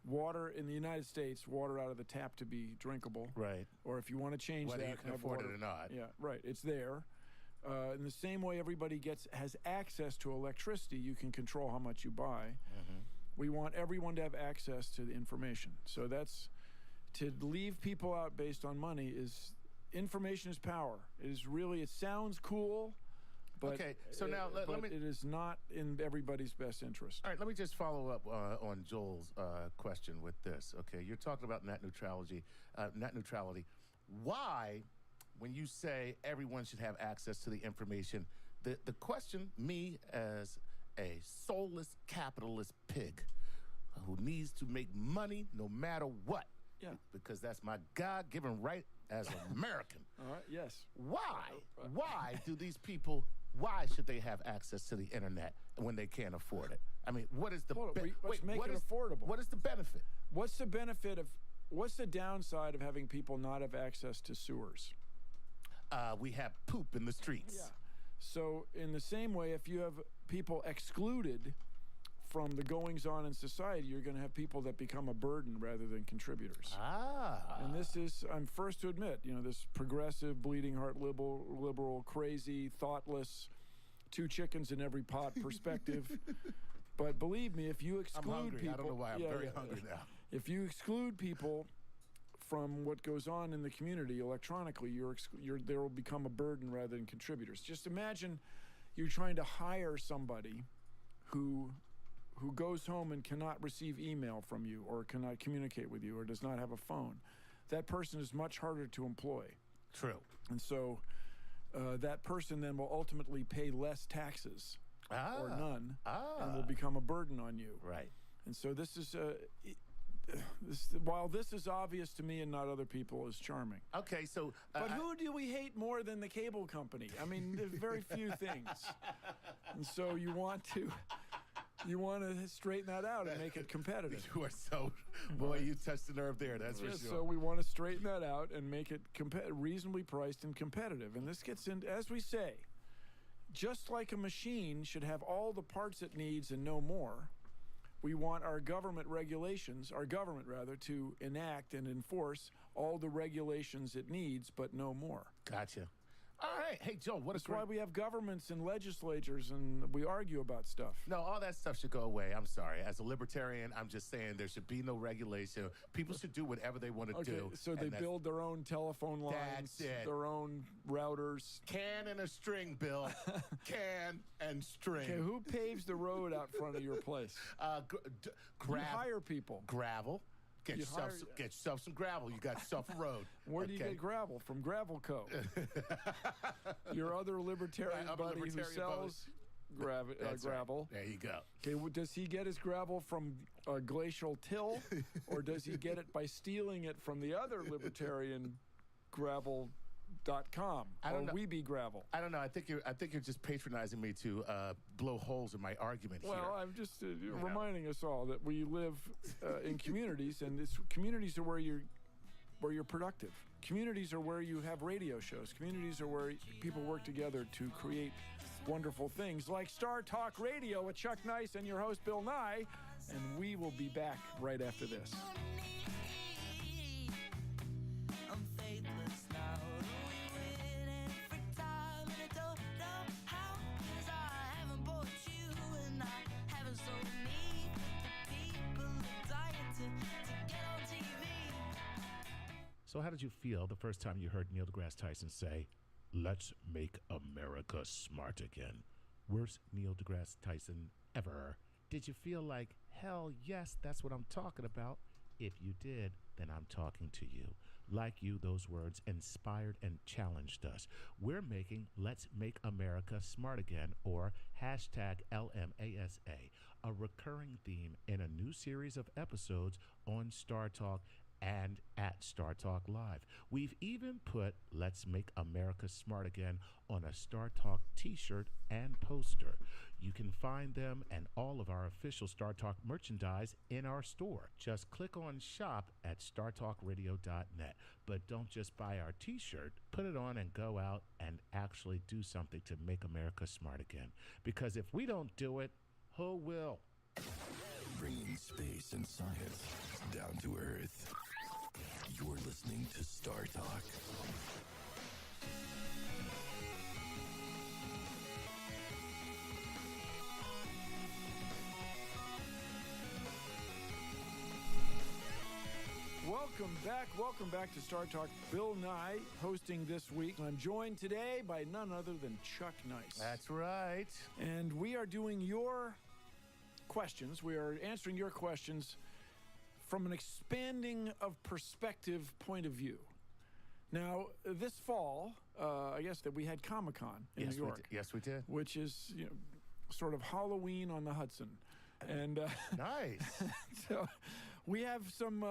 Speaker 9: water in the United States, water out of the tap to be drinkable.
Speaker 6: Right.
Speaker 9: Or if you want to change
Speaker 6: Whether
Speaker 9: that,
Speaker 6: you can
Speaker 9: have
Speaker 6: afford it
Speaker 9: water.
Speaker 6: or not.
Speaker 9: Yeah, right. It's there. In the same way, everybody has access to electricity. You can control how much you buy. We want everyone to have access to the information. So that's to leave people out based on money is information is power. It is really. It sounds cool. But
Speaker 6: Okay, so now let me-
Speaker 9: it is not in everybody's best interest.
Speaker 6: All right, let me just follow up on Joel's question with this. Okay, you're talking about net neutrality. Why, when you say everyone should have access to the information, the question, me as a soulless capitalist pig who needs to make money no matter what, because that's my God-given right as an American.
Speaker 9: All right. Yes.
Speaker 6: Why do these people? Why should they have access to the internet when they can't afford it? I mean, what is the
Speaker 9: let's make it affordable.
Speaker 6: What is the benefit?
Speaker 9: What's the downside of having people not have access to sewers?
Speaker 6: We have poop in the streets.
Speaker 9: Yeah. So in the same way, if you have people excluded from the goings-on in society, you're going to have people that become a burden rather than contributors. And this is, I'm first to admit, this progressive, bleeding heart, liberal, crazy, thoughtless, two chickens in every pot perspective. But believe me, if you exclude
Speaker 6: I'm hungry.
Speaker 9: people...
Speaker 6: I don't know why. I'm very hungry now.
Speaker 9: If you exclude people from what goes on in the community electronically, they will become a burden rather than contributors. Just imagine you're trying to hire somebody who goes home and cannot receive email from you or cannot communicate with you or does not have a phone. That person is much harder to employ.
Speaker 6: True.
Speaker 9: And so that person then will ultimately pay less taxes or none and will become a burden on you.
Speaker 6: Right.
Speaker 9: And so this is... while this is obvious to me and not other people, is charming.
Speaker 6: Okay, so...
Speaker 9: but who do we hate more than the cable company? I mean, there's very few things. And so you want to straighten that out and make it competitive.
Speaker 6: You are so... Boy, you touched the nerve there, that's for sure.
Speaker 9: So we want to straighten that out and make it reasonably priced and competitive. And this gets in, as we say, just like a machine should have all the parts it needs and no more, we want our government to enact and enforce all the regulations it needs, but no more.
Speaker 6: Gotcha. All right. Hey, Joe,
Speaker 9: That's why we have governments and legislatures and we argue about stuff.
Speaker 6: No, all that stuff should go away. I'm sorry. As a libertarian, I'm just saying there should be no regulation. People should do whatever they want to do.
Speaker 9: So they build their own telephone lines, their own routers.
Speaker 6: Can and a string, Bill. Can and string.
Speaker 9: Okay, who paves the road out front of your place? You hire people.
Speaker 6: Gravel. Get yourself some gravel. You got yourself a road.
Speaker 9: Where do you get gravel? From Gravel Co. Your other libertarian buddy who sells gravel.
Speaker 6: There you go.
Speaker 9: Okay, does he get his gravel from Glacial Till, or does he get it by stealing it from the other libertarian gravel.com or Weeby Gravel?
Speaker 6: I don't know. I think you're just patronizing me to blow holes in my argument here.
Speaker 9: Well, I'm just reminding us all that we live in communities, and communities are where where you're productive. Communities are where you have radio shows. Communities are where people work together to create wonderful things like Star Talk Radio with Chuck Nice and your host, Bill Nye. And we will be back right after this.
Speaker 5: I'm faithless now. We waiting for time, and I don't know how. 'Cause I haven't bought you, and I haven't sold me. People are dying to get on TV.
Speaker 6: So how did you feel the first time you heard Neil deGrasse Tyson say, "Let's make America smart again"? Worst Neil deGrasse Tyson ever. Did you feel like, hell yes, that's what I'm talking about? If you did, then I'm talking to you. Like you, those words inspired and challenged us. We're making Let's Make America Smart Again, or hashtag LMASA, a recurring theme in a new series of episodes on Star Talk and at Star Talk Live. We've even put Let's Make America Smart Again on a Star Talk t-shirt and poster. You can find them and all of our official Star Talk merchandise in our store. Just click on shop at StarTalkRadio.net. But don't just buy our t-shirt, put it on and go out and actually do something to make America smart again. Because if we don't do it, who will?
Speaker 11: Bringing space and science down to Earth. You're listening to Star Talk.
Speaker 9: Welcome back to Star Talk. Bill Nye hosting this week. I'm joined today by none other than Chuck Nice.
Speaker 6: That's right.
Speaker 9: And we are doing your questions. We are answering your questions from an expanding of perspective point of view. Now, this fall, I guess that we had Comic-Con in New York.
Speaker 6: Yes, we did.
Speaker 9: Which is, sort of Halloween on the Hudson. And
Speaker 6: nice.
Speaker 9: So we have some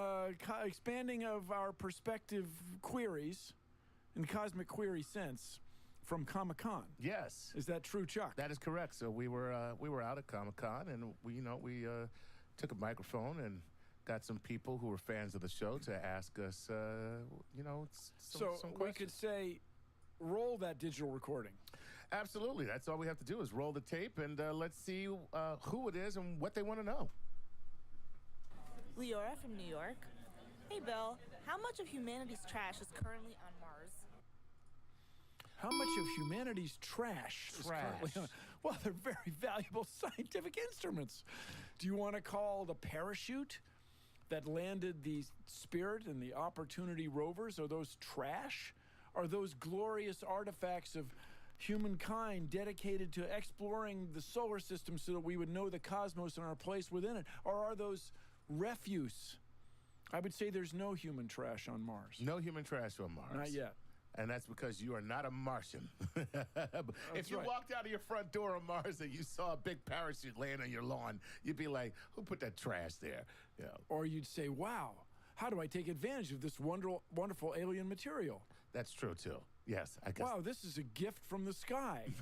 Speaker 9: expanding of our perspective queries in the cosmic query sense from Comic-Con.
Speaker 6: Yes.
Speaker 9: Is that true, Chuck?
Speaker 6: That is correct. So we were out at Comic-Con, and we took a microphone and got some people who were fans of the show to ask us, some questions.
Speaker 9: We could say, roll that digital recording.
Speaker 6: Absolutely. That's all we have to do is roll the tape, and let's see who it is and what they want to know.
Speaker 12: Leora from New York. Hey, Bill. How much of humanity's trash is currently on Mars?
Speaker 9: How much of humanity's trash is currently on? Well, they're very valuable scientific instruments. Do you want to call the parachute that landed the Spirit and the Opportunity rovers, are those trash? Are those glorious artifacts of humankind dedicated to exploring the solar system so that we would know the cosmos and our place within it? Or are those refuse? I would say there's no human trash on Mars.
Speaker 6: No human trash on Mars.
Speaker 9: Not yet.
Speaker 6: And that's because you are not a Martian. If you walked out of your front door on Mars and you saw a big parachute laying on your lawn, you'd be like, who put that trash there?
Speaker 9: Or you'd say, wow, how do I take advantage of this wonderful alien material?
Speaker 6: That's true, too. Yes, I guess.
Speaker 9: Wow, this is a gift from the sky.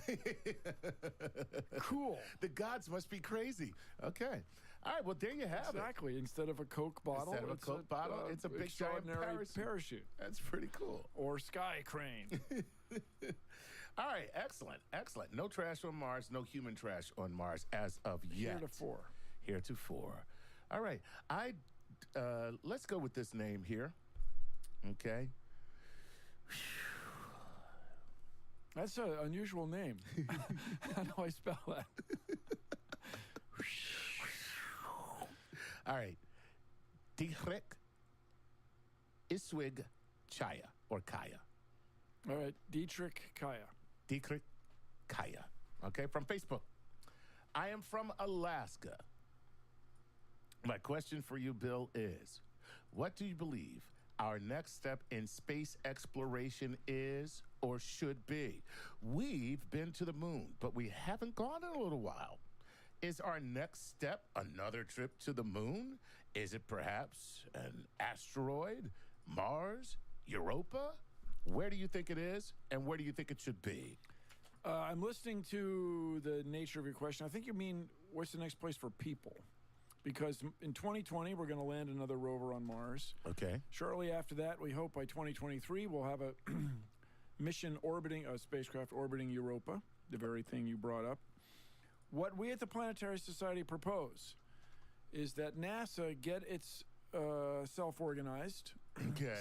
Speaker 9: Cool.
Speaker 6: The gods must be crazy. Okay. All right, well, there you have it.
Speaker 9: Exactly. Instead of a Coke bottle,
Speaker 6: Instead of a Coke bottle, it's a big giant
Speaker 9: parachute.
Speaker 6: That's pretty cool.
Speaker 9: Or sky crane.
Speaker 6: All right, excellent, excellent. No trash on Mars, no human trash on Mars as of yet. Heretofore. All right, let's go with this name here. Okay.
Speaker 9: That's an unusual name. How do I spell that?
Speaker 6: All right. Dietrich Iswig Chaya, or Kaya.
Speaker 9: All right. Dietrich Kaya.
Speaker 6: Dietrich Kaya. Okay, from Facebook. I am from Alaska. My question for you, Bill, is what do you believe our next step in space exploration is or should be? We've been to the moon, but we haven't gone in a little while. Is our next step another trip to the moon? Is it perhaps an asteroid, Mars, Europa? Where do you think it is, and where do you think it should be?
Speaker 9: I'm listening to the nature of your question. I think you mean what's the next place for people? because in 2020 we're going to land another rover on Mars.
Speaker 6: Okay.
Speaker 9: Shortly after that, we hope by 2023 we'll have a a spacecraft orbiting Europa, the very thing you brought up. What we at the Planetary Society propose is that NASA get its self-organized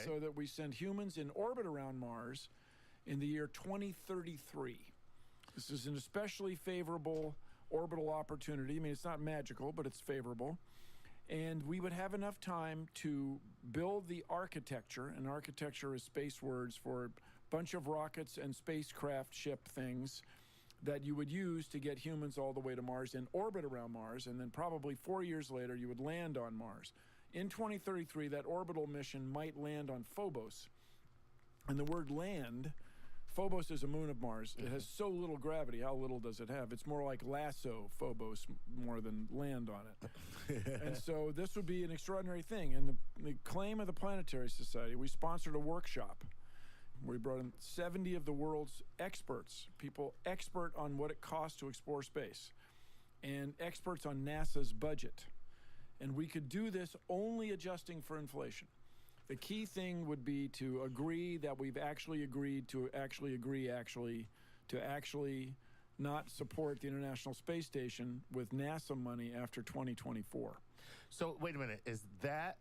Speaker 9: so that we send humans in orbit around Mars in the year 2033. This is an especially favorable orbital opportunity. I mean, it's not magical, but it's favorable. And we would have enough time to build the architecture, and architecture is space words for a bunch of rockets and spacecraft ship things that you would use to get humans all the way to Mars and orbit around Mars, and then probably 4 years later you would land on Mars. In 2033, that orbital mission might land on Phobos. And the word land, Phobos is a moon of Mars. It has so little gravity. How little does it have? It's more like lasso Phobos more than land on it. And so this would be an extraordinary thing. And the claim of the Planetary Society, we sponsored a workshop. We brought in 70 of the world's experts, people expert on what it costs to explore space, and experts on NASA's budget. And we could do this only adjusting for inflation. The key thing would be to agree that we've actually agreed to actually not support the International Space Station with NASA money after 2024.
Speaker 6: So wait a minute, is that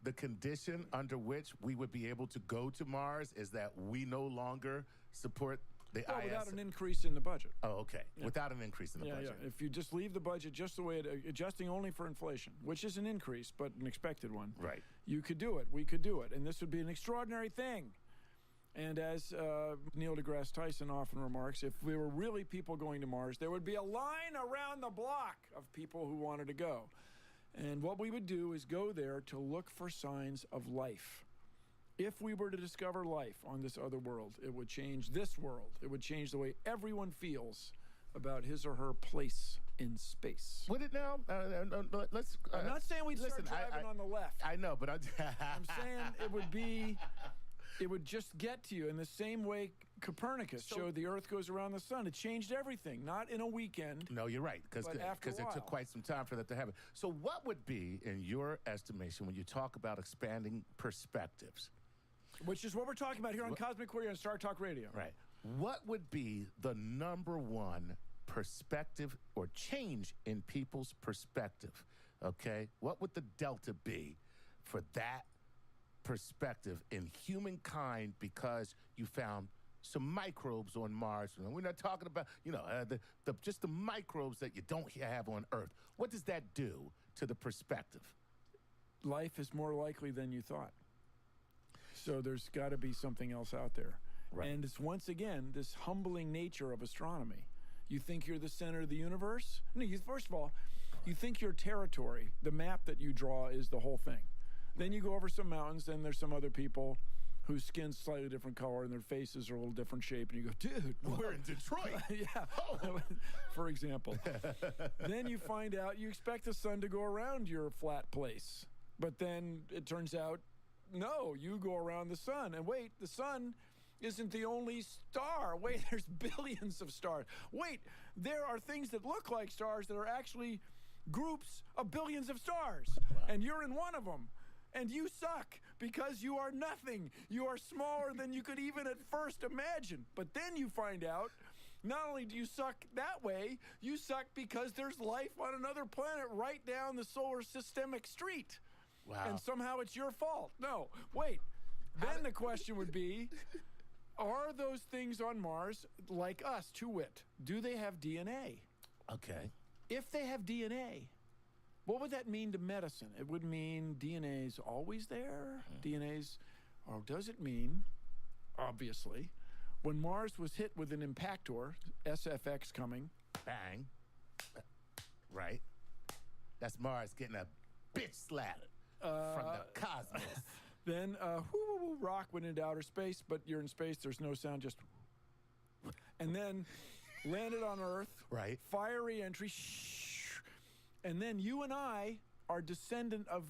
Speaker 6: the condition under which we would be able to go to Mars? Is that we no longer support the IS?
Speaker 9: Without an increase in the budget.
Speaker 6: Oh, okay.
Speaker 9: Yeah.
Speaker 6: Without an increase in the budget.
Speaker 9: Yeah. If you just leave the budget just the way adjusting only for inflation, which is an increase, but an expected one.
Speaker 6: Right.
Speaker 9: You could do it. We could do it. And this would be an extraordinary thing. And as Neil deGrasse Tyson often remarks, if we were really people going to Mars, there would be a line around the block of people who wanted to go. And what we would do is go there to look for signs of life. If we were to discover life on this other world, it would change this world. It would change the way everyone feels about his or her place in space.
Speaker 6: Would it now? Let's.
Speaker 9: I'm not saying we'd start
Speaker 6: listen,
Speaker 9: driving on the left.
Speaker 6: I know, but I'm
Speaker 9: saying it would be. It would just get to you in the same way Copernicus showed the Earth goes around the sun. It changed everything, not in a weekend.
Speaker 6: No, you're right, because it took quite some time for that to happen. So what would be, in your estimation, when you talk about expanding perspectives?
Speaker 9: Which is what we're talking about here on Cosmic Query on Star Talk Radio.
Speaker 6: Right. What would be the number one perspective or change in people's perspective? Okay? What would the delta be for that perspective in humankind because you found some microbes on Mars? We're not talking about, just the microbes that you don't have on Earth. What does that do to the perspective?
Speaker 9: Life is more likely than you thought. So there's got to be something else out there.
Speaker 6: Right.
Speaker 9: And it's once again this humbling nature of astronomy. You think you're the center of the universe? No, first of all, you think your territory, the map that you draw, is the whole thing. Then you go over some mountains, then there's some other people whose skin's slightly different color and their faces are a little different shape, and you go, dude,
Speaker 6: we're in Detroit.
Speaker 9: Yeah, for example. Then you find out you expect the sun to go around your flat place, but then it turns out, no, you go around the sun. And wait, the sun isn't the only star. Wait, there's billions of stars. Wait, there are things that look like stars that are actually groups of billions of stars. Wow. And you're in one of them. And you suck because you are nothing. You are smaller than you could even at first imagine. But then you find out, not only do you suck that way, you suck because there's life on another planet right down the solar systemic street.
Speaker 6: Wow.
Speaker 9: And somehow it's your fault. No, wait. Then the question would be, are those things on Mars like us, to wit? Do they have DNA?
Speaker 6: Okay.
Speaker 9: If they have DNA, what would that mean to medicine? It would mean DNA's always there. DNA's, or does it mean, obviously, when Mars was hit with an impactor, SFX coming,
Speaker 6: bang, right? That's Mars getting a bitch slap from the cosmos.
Speaker 9: Then, rock went into outer space, but you're in space, there's no sound, just, and then landed on Earth,
Speaker 6: right?
Speaker 9: Fiery entry, and then you and I are descendant of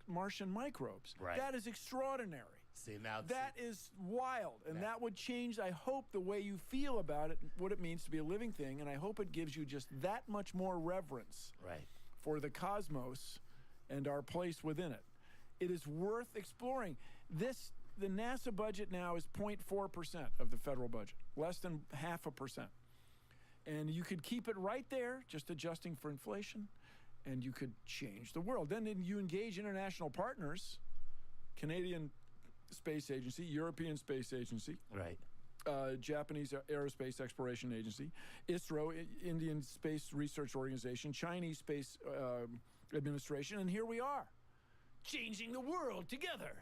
Speaker 9: Martian microbes.
Speaker 6: Right.
Speaker 9: That is extraordinary.
Speaker 6: See, now
Speaker 9: that is wild, and that would change, I hope, the way you feel about it, what it means to be a living thing, and I hope it gives you just that much more reverence
Speaker 6: right.
Speaker 9: for the cosmos and our place within it. It is worth exploring. The NASA budget now is 0.4% of the federal budget, less than 0.5%. And you could keep it right there, just adjusting for inflation, and you could change the world. Then you engage international partners, Canadian Space Agency, European Space Agency,
Speaker 6: Right.
Speaker 9: Japanese Aerospace Exploration Agency, ISRO, Indian Space Research Organization, Chinese Space Administration, and here we are, changing the world together.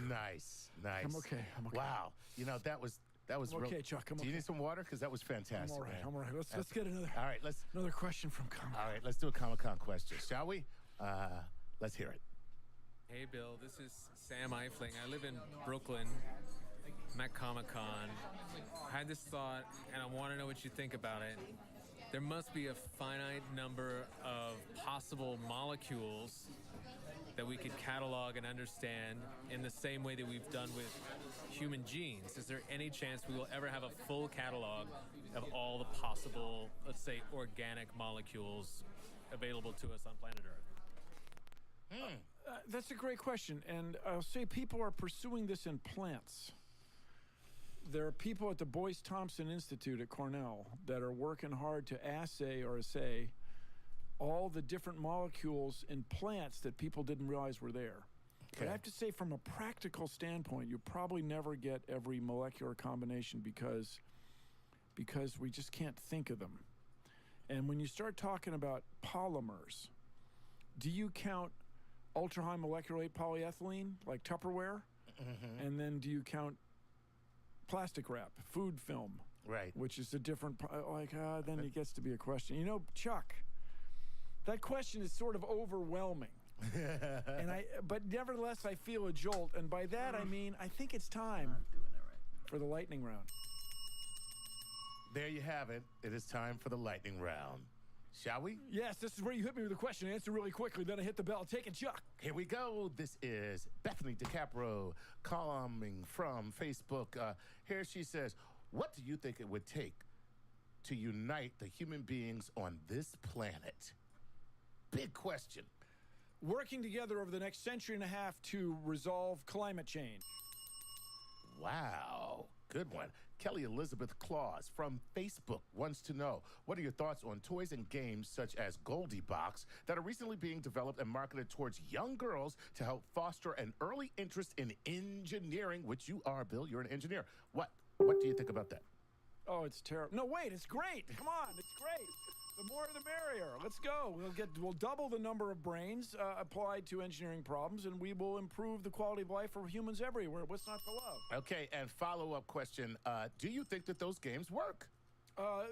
Speaker 6: Nice.
Speaker 9: I'm okay.
Speaker 6: Wow. You know, that was
Speaker 9: I'm
Speaker 6: real.
Speaker 9: okay, Chuck. I'm
Speaker 6: Do you
Speaker 9: okay.
Speaker 6: need some water? Because that was fantastic.
Speaker 9: I'm all right.
Speaker 6: man.
Speaker 9: I'm all right. Let's get another.
Speaker 6: All right,
Speaker 9: another question from Comic.
Speaker 6: All right, let's do a Comic-Con question, shall we? Let's hear it.
Speaker 13: Hey, Bill. This is Sam Eifling. I live in Brooklyn. I'm at Comic-Con. I had this thought, and I want to know what you think about it. There must be a finite number of possible molecules that we could catalog and understand in the same way that we've done with human genes. Is there any chance we will ever have a full catalog of all the possible, let's say, organic molecules available to us on planet Earth?
Speaker 9: That's a great question, and I'll say people are pursuing this in plants. There are people at the Boyce Thompson Institute at Cornell that are working hard to assay all the different molecules in plants that people didn't realize were there. But I have to say, from a practical standpoint, you probably never get every molecular combination because we just can't think of them. And when you start talking about polymers, do you count ultra-high molecular weight polyethylene, like Tupperware?
Speaker 6: Mm-hmm.
Speaker 9: And then do you count plastic wrap, food film?
Speaker 6: Right.
Speaker 9: Which is a different, then it gets to be a question. You know, Chuck, that question is sort of overwhelming. But nevertheless, I feel a jolt. And by that, I mean, I think it's time for the lightning round.
Speaker 6: There you have it. It is time for the lightning round. Shall we?
Speaker 9: Yes, this is where you hit me with a question. Answer really quickly, then I hit the bell. Take it, Chuck.
Speaker 6: Here we go. This is Bethany DiCaprio calling from Facebook. Here she says, what do you think it would take to unite the human beings on this planet? Big question.
Speaker 9: Working together over the next century and a half to resolve climate change.
Speaker 6: Wow. Good one. Kelly Elizabeth Claus from Facebook wants to know, what are your thoughts on toys and games such as Goldie Box that are recently being developed and marketed towards young girls to help foster an early interest in engineering, which you are, Bill. You're an engineer. What do you think about that?
Speaker 9: Oh, it's terrible. No, wait, it's great. Come on, it's great. The more the merrier. Let's go. We'll double the number of brains applied to engineering problems, and we will improve the quality of life for humans everywhere. What's not to love?
Speaker 6: Okay, and follow-up question. Do you think that those games work?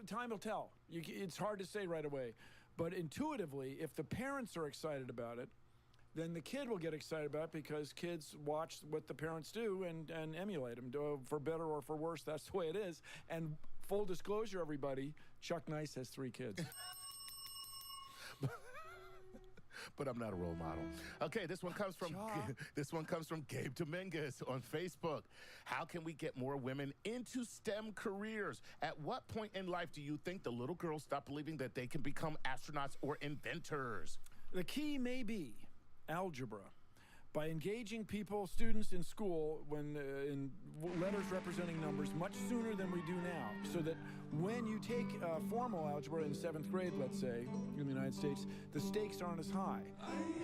Speaker 9: Time will tell. It's hard to say right away. But intuitively, if the parents are excited about it, then the kid will get excited about it because kids watch what the parents do and emulate them. For better or for worse, that's the way it is. And full disclosure, everybody, Chuck Nice has 3 kids.
Speaker 6: But I'm not a role model. Okay, this one comes from Gabe Dominguez on Facebook. How can we get more women into STEM careers? At what point in life do you think the little girls stop believing that they can become astronauts or inventors?
Speaker 9: The key may be algebra. By engaging students in school in letters representing numbers much sooner than we do now, so that when you take formal algebra in 7th grade, let's say, in the United States, the stakes aren't as high.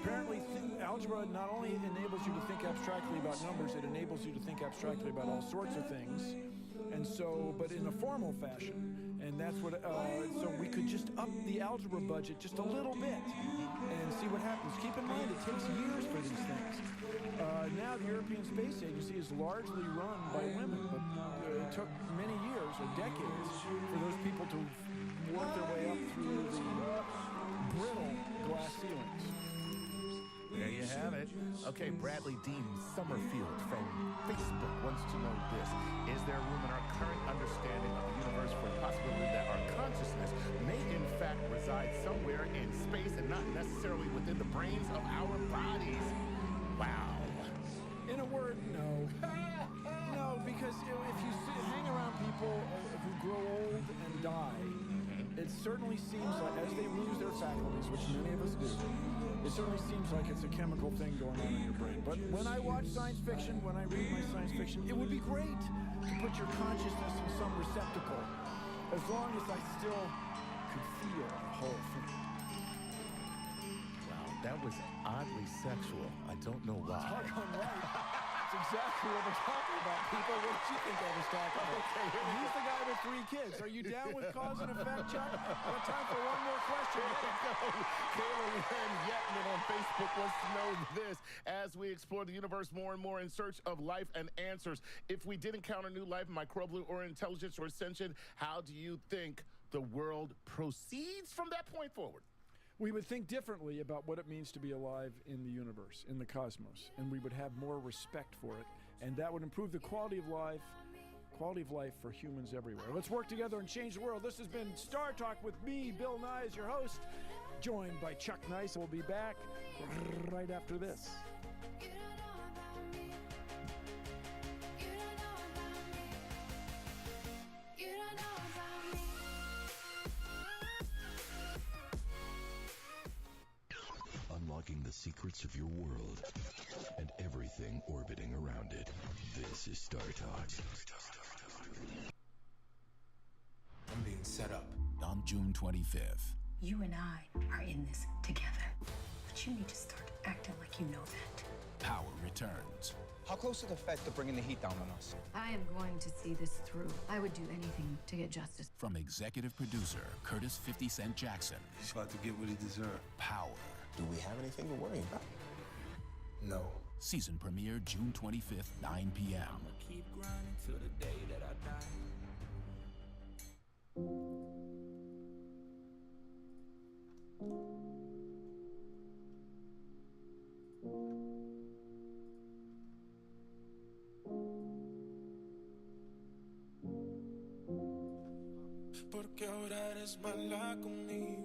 Speaker 9: Apparently, algebra not only enables you to think abstractly about numbers, it enables you to think abstractly about all sorts of things. And so, but in a formal fashion. And that's what, so we could just up the algebra budget just a little bit and see what happens. Keep in mind, it takes years for these things. Now the European Space Agency is largely run by women, but it took many years or decades for those people to work their way up through the brittle glass ceilings.
Speaker 6: There you have it. Okay, Bradley Dean Summerfield from Facebook wants to know this. Is there room in our current understanding of the universe for the possibility that our consciousness may in fact reside somewhere in space and not necessarily within the brains of our bodies? Wow.
Speaker 9: In a word, no. No, because if you hang around people who grow old and die, it's certainly seems like, as they lose their faculties, which many of us do, it certainly seems like it's a chemical thing going on in your brain. But when I watch science fiction, when I read my science fiction, it would be great to put your consciousness in some receptacle, as long as I still could feel the whole thing.
Speaker 6: Wow, that was oddly sexual. I don't know why.
Speaker 9: Doggone right. That's exactly what we're talking about, people. What did you think I was talking about? And he's the guy with 3 kids. Are you down with cause and effect, Chuck? Got time for one more question.
Speaker 6: Kayla Lynn Yetman on Facebook wants to know this. As we explore the universe more and more in search of life and answers, if we did encounter new life, microbial or intelligence or ascension, how do you think the world proceeds from that point forward?
Speaker 9: We would think differently about what it means to be alive in the universe, in the cosmos, and we would have more respect for it, and that would improve the quality of life for humans everywhere. Let's work together and change the world. This has been Star Talk with me, Bill Nye, as your host, joined by Chuck Nice. We'll be back right after this.
Speaker 11: Unlocking the secrets of your world and everything orbiting around it. This is Star Talk.
Speaker 14: I'm being set up.
Speaker 15: On June 25th.
Speaker 16: You and I are in this together. But you need to start acting like you know that.
Speaker 15: Power returns.
Speaker 14: How close are the Feds to bringing the heat down on us?
Speaker 16: I am going to see this through. I would do anything to get justice.
Speaker 15: From executive producer Curtis 50 Cent Jackson.
Speaker 14: He's about to get what he deserved.
Speaker 15: Power.
Speaker 14: Do we have anything to worry about? No.
Speaker 15: Season premiere June 25th, 9 p.m.
Speaker 17: I'ma keep grinding till the day that I die. Porque ahora eres mala conmigo.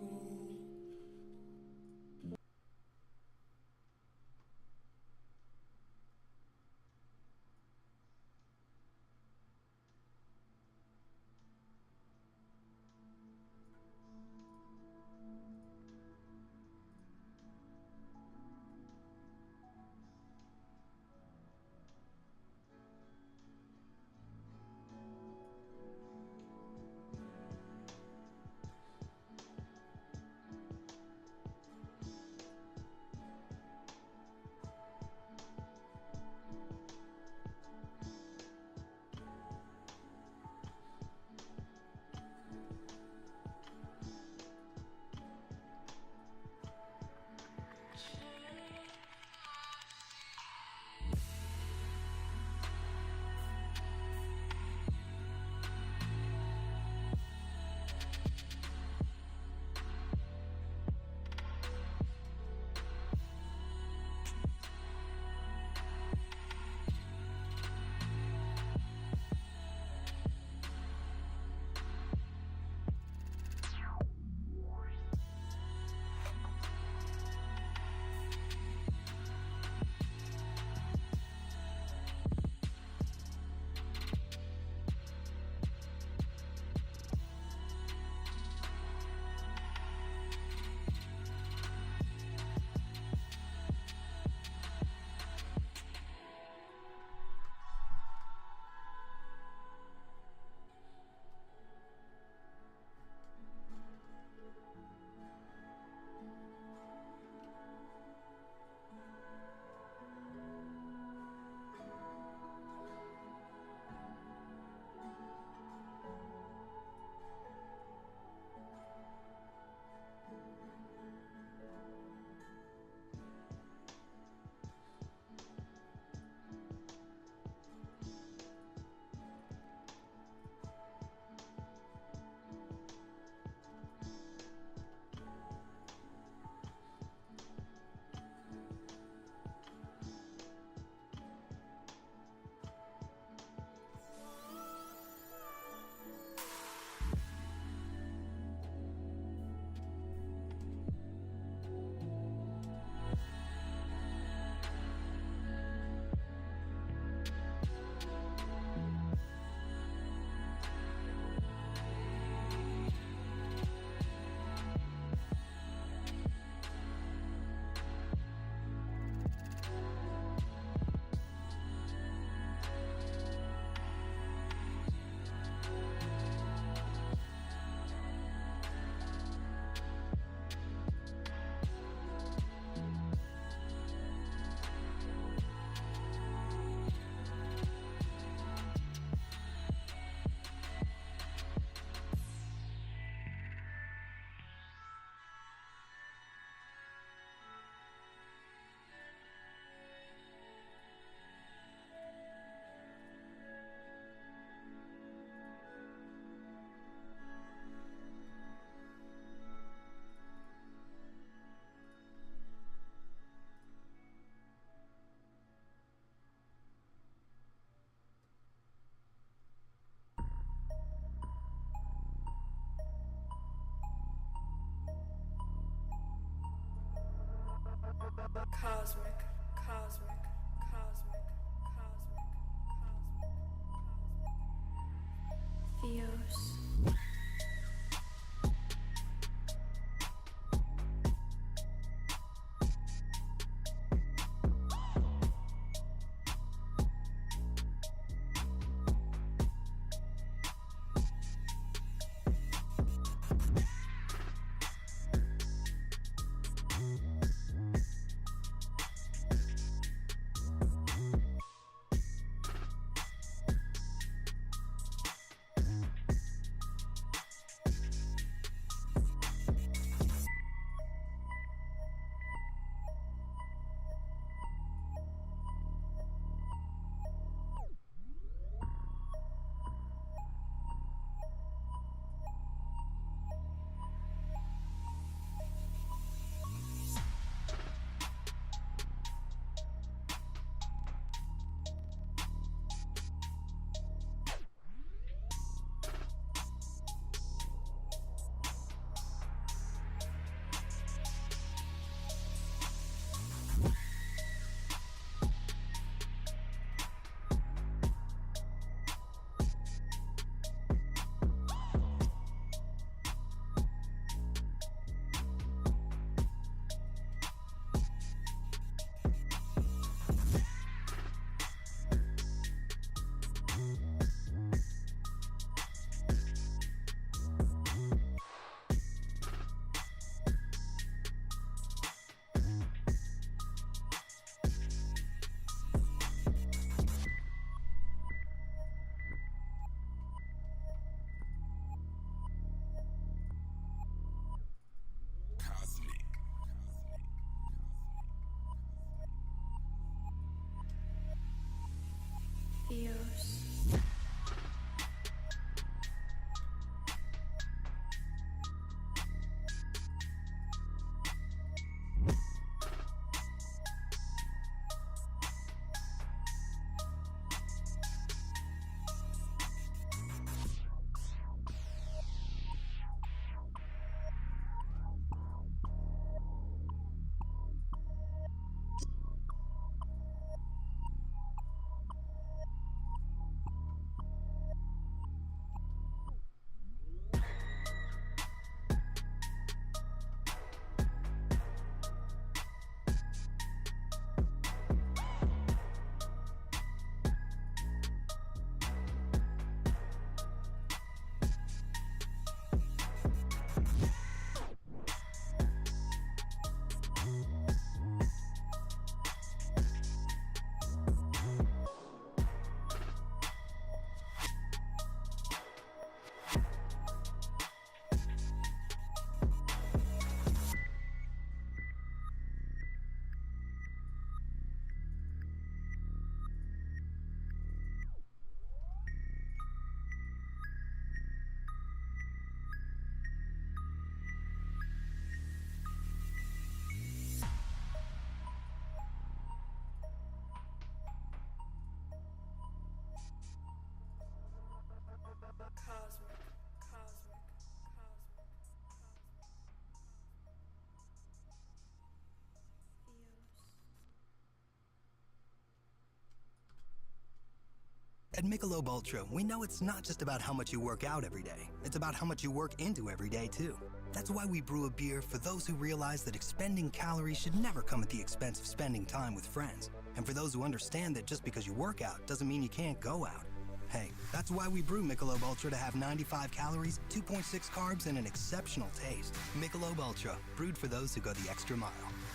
Speaker 18: At Michelob Ultra, we know it's not just about how much you work out every day. It's about how much you work into every day, too. That's why we brew a beer for those who realize that expending calories should never come at the expense of spending time with friends. And for those who understand that just because you work out doesn't mean you can't go out. Hey, that's why we brew Michelob Ultra to have 95 calories, 2.6 carbs, and an exceptional taste. Michelob Ultra, brewed for those who go the extra mile.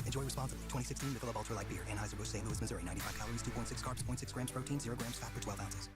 Speaker 18: Enjoy responsibly. 2016 Michelob Ultra Light Beer, Anheuser-Busch, St. Louis, Missouri. 95 calories, 2.6 carbs, 0.6 grams protein, 0 grams fat per 12 ounces.